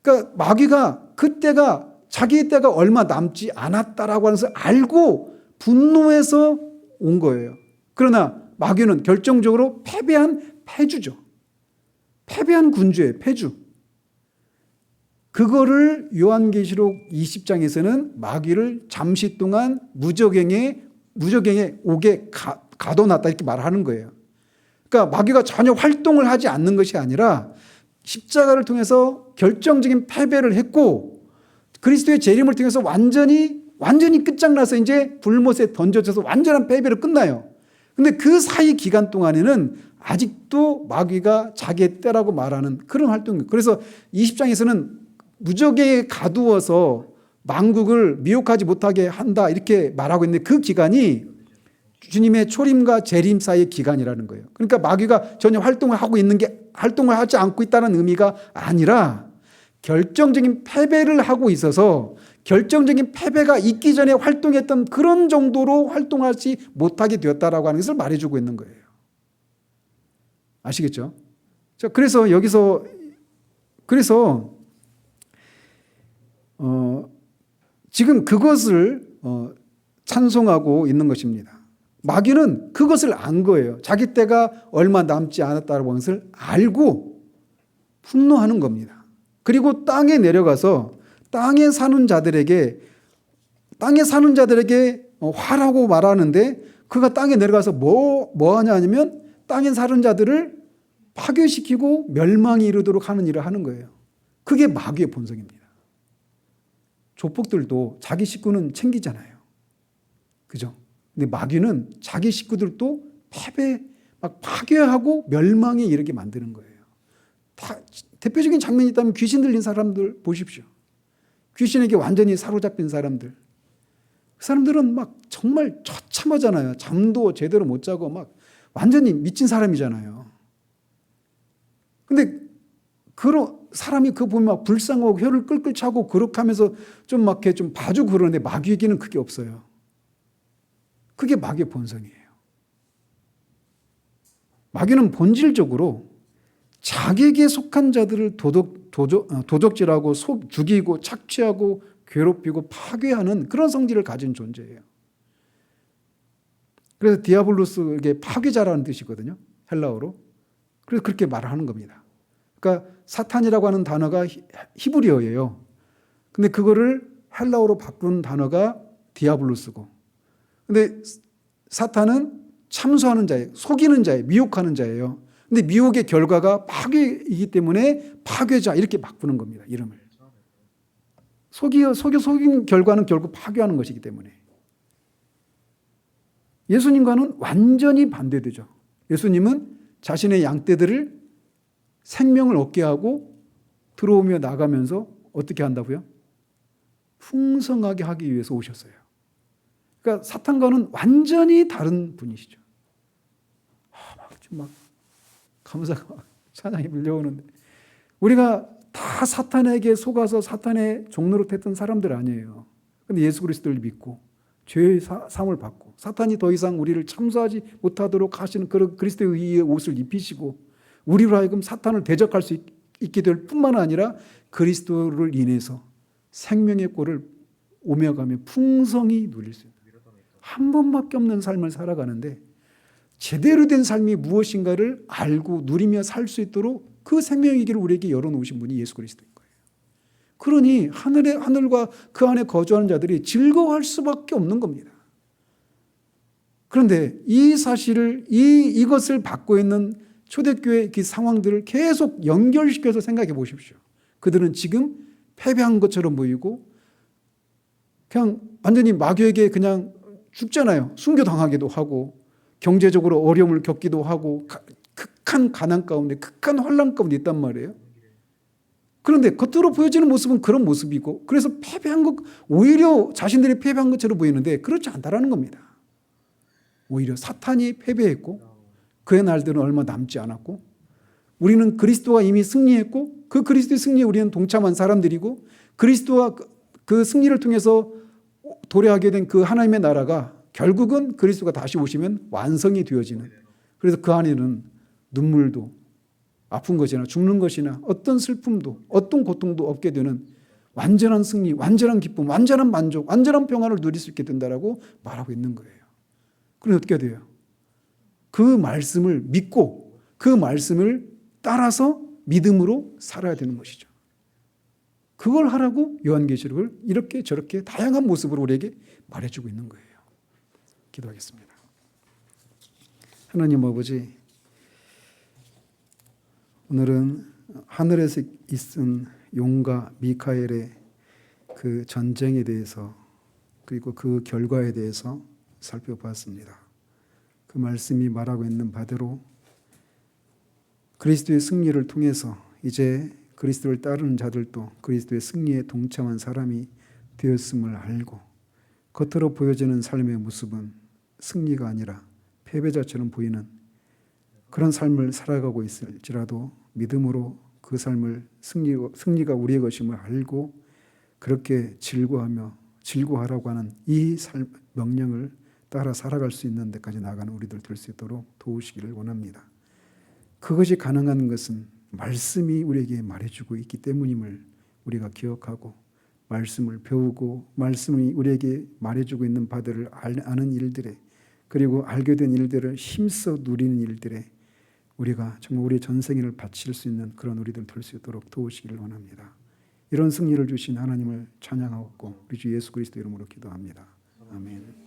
그러니까 마귀가 그때가 자기의 때가 얼마 남지 않았다라고 하는 것을 알고 분노해서 온 거예요. 그러나 마귀는 결정적으로 패배한 패주죠. 패배한 군주예요. 패주. 그거를 요한계시록 20장에서는 마귀를 잠시 동안 무적행에 옥에 가둬놨다 이렇게 말하는 거예요. 그러니까 마귀가 전혀 활동을 하지 않는 것이 아니라 십자가를 통해서 결정적인 패배를 했고, 그리스도의 재림을 통해서 완전히 끝장나서 이제 불못에 던져져서 완전한 패배로 끝나요. 근데 그 사이 기간 동안에는 아직도 마귀가 자기의 때라고 말하는 그런 활동. 그래서 20장에서는 무적에 가두어서 만국을 미혹하지 못하게 한다 이렇게 말하고 있는데 그 기간이 주님의 초림과 재림 사이의 기간이라는 거예요. 그러니까 마귀가 전혀 활동을 하지 않고 있다는 의미가 아니라 결정적인 패배를 하고 있어서 결정적인 패배가 있기 전에 활동했던 그런 정도로 활동하지 못하게 되었다라고 하는 것을 말해주고 있는 거예요. 아시겠죠? 자, 그래서 여기서 지금 그것을 찬송하고 있는 것입니다. 마귀는 그것을 안 거예요. 자기 때가 얼마 남지 않았다는 것을 알고 분노하는 겁니다. 그리고 땅에 내려가서 땅에 사는 자들에게 화라고 말하는데 그가 땅에 내려가서 뭐 하냐 하면 땅에 사는 자들을 파괴시키고 멸망에 이르도록 하는 일을 하는 거예요. 그게 마귀의 본성입니다. 조폭들도 자기 식구는 챙기잖아요. 그죠? 근데 마귀는 자기 식구들도 파괴하고 멸망에 이르게 만드는 거예요. 대표적인 장면이 있다면 귀신 들린 사람들 보십시오. 귀신에게 완전히 사로잡힌 사람들. 그 사람들은 막 정말 처참하잖아요. 잠도 제대로 못 자고 막 완전히 미친 사람이잖아요. 근데 그런 사람이 그거 보면 막 불쌍하고 혀를 끌끌 차고 그렇게 하면서 좀 막 이렇게 좀 봐주고 그러는데 마귀에게는 그게 없어요. 그게 마귀의 본성이에요. 마귀는 본질적으로 자기에게 속한 자들을 도적질하고 죽이고 착취하고 괴롭히고 파괴하는 그런 성질을 가진 존재예요. 그래서 디아블로스에게 파괴자라는 뜻이거든요. 헬라어로. 그래서 그렇게 말을 하는 겁니다. 그러니까 사탄이라고 하는 단어가 히브리어예요. 근데 그거를 헬라어로 바꾼 단어가 디아블로스고. 근데 사탄은 참소하는 자예요. 속이는 자예요. 미혹하는 자예요. 근데 미혹의 결과가 파괴이기 때문에 파괴자 이렇게 바꾸는 겁니다. 이름을. 속인 결과는 결국 파괴하는 것이기 때문에. 예수님과는 완전히 반대되죠. 예수님은 자신의 양떼들을 생명을 얻게 하고 들어오며 나가면서 어떻게 한다고요? 풍성하게 하기 위해서 오셨어요. 그러니까 사탄과는 완전히 다른 분이시죠. 막 감사가 찬양이 밀려오는데 우리가 다 사탄에게 속아서 사탄의 종로로 됐던 사람들 아니에요. 그런데 예수 그리스도를 믿고 죄의 사함을 받고 사탄이 더 이상 우리를 참소하지 못하도록 하시는 그런 그리스도의 의의 옷을 입히시고 우리로 하여금 사탄을 대적할 수 있게 될 뿐만 아니라 그리스도를 인해서 생명의 꼴을 오며가며 풍성히 누릴 수 있는 한 번밖에 없는 삶을 살아가는데 제대로 된 삶이 무엇인가를 알고 누리며 살 수 있도록 그 생명의 길을 우리에게 열어놓으신 분이 예수 그리스도인 거예요. 그러니 하늘과 그 안에 거주하는 자들이 즐거워할 수밖에 없는 겁니다. 그런데 이 사실을 이것을 받고 있는 초대교회 그 상황들을 계속 연결시켜서 생각해 보십시오. 그들은 지금 패배한 것처럼 보이고 그냥 완전히 마귀에게 그냥 죽잖아요. 순교당하기도 하고 경제적으로 어려움을 겪기도 하고 극한 가난 가운데 극한 환난 가운데 있단 말이에요. 그런데 겉으로 보여지는 모습은 그런 모습이고 그래서 패배한 것 오히려 자신들이 패배한 것처럼 보이는데 그렇지 않다라는 겁니다. 오히려 사탄이 패배했고 그의 날들은 얼마 남지 않았고 우리는 그리스도가 이미 승리했고 그 그리스도의 승리에 우리는 동참한 사람들이고 그리스도와 그 승리를 통해서 도래하게 된 그 하나님의 나라가 결국은 그리스도가 다시 오시면 완성이 되어지는 그래서 그 안에는 눈물도 아픈 것이나 죽는 것이나 어떤 슬픔도 어떤 고통도 없게 되는 완전한 승리, 완전한 기쁨, 완전한 만족, 완전한 평안을 누릴 수 있게 된다라고 말하고 있는 거예요. 그럼 어떻게 돼요? 그 말씀을 믿고 그 말씀을 따라서 믿음으로 살아야 되는 것이죠. 그걸 하라고 요한계시록을 이렇게 저렇게 다양한 모습으로 우리에게 말해주고 있는 거예요. 기도하겠습니다. 하나님 아버지, 오늘은 하늘에서 있은 용과 미카엘의 그 전쟁에 대해서 그리고 그 결과에 대해서 살펴봤습니다. 그 말씀이 말하고 있는 바대로 그리스도의 승리를 통해서 이제 그리스도를 따르는 자들도 그리스도의 승리에 동참한 사람이 되었음을 알고 겉으로 보여지는 삶의 모습은 승리가 아니라 패배자처럼 보이는 그런 삶을 살아가고 있을지라도 믿음으로 그 삶을 승리가 우리의 것임을 알고 그렇게 즐거워하라고 하는 이 명령을 따라 살아갈 수 있는 데까지 나아가는 우리들 될 수 있도록 도우시기를 원합니다. 그것이 가능한 것은 말씀이 우리에게 말해주고 있기 때문임을 우리가 기억하고 말씀을 배우고 말씀이 우리에게 말해주고 있는 바들을 아는 일들에 그리고 알게 된 일들을 힘써 누리는 일들에 우리가 정말 우리의 전생일을 바칠 수 있는 그런 우리들 될 수 있도록 도우시기를 원합니다. 이런 승리를 주신 하나님을 찬양하고 우리 주 예수 그리스도 이름으로 기도합니다. 아멘.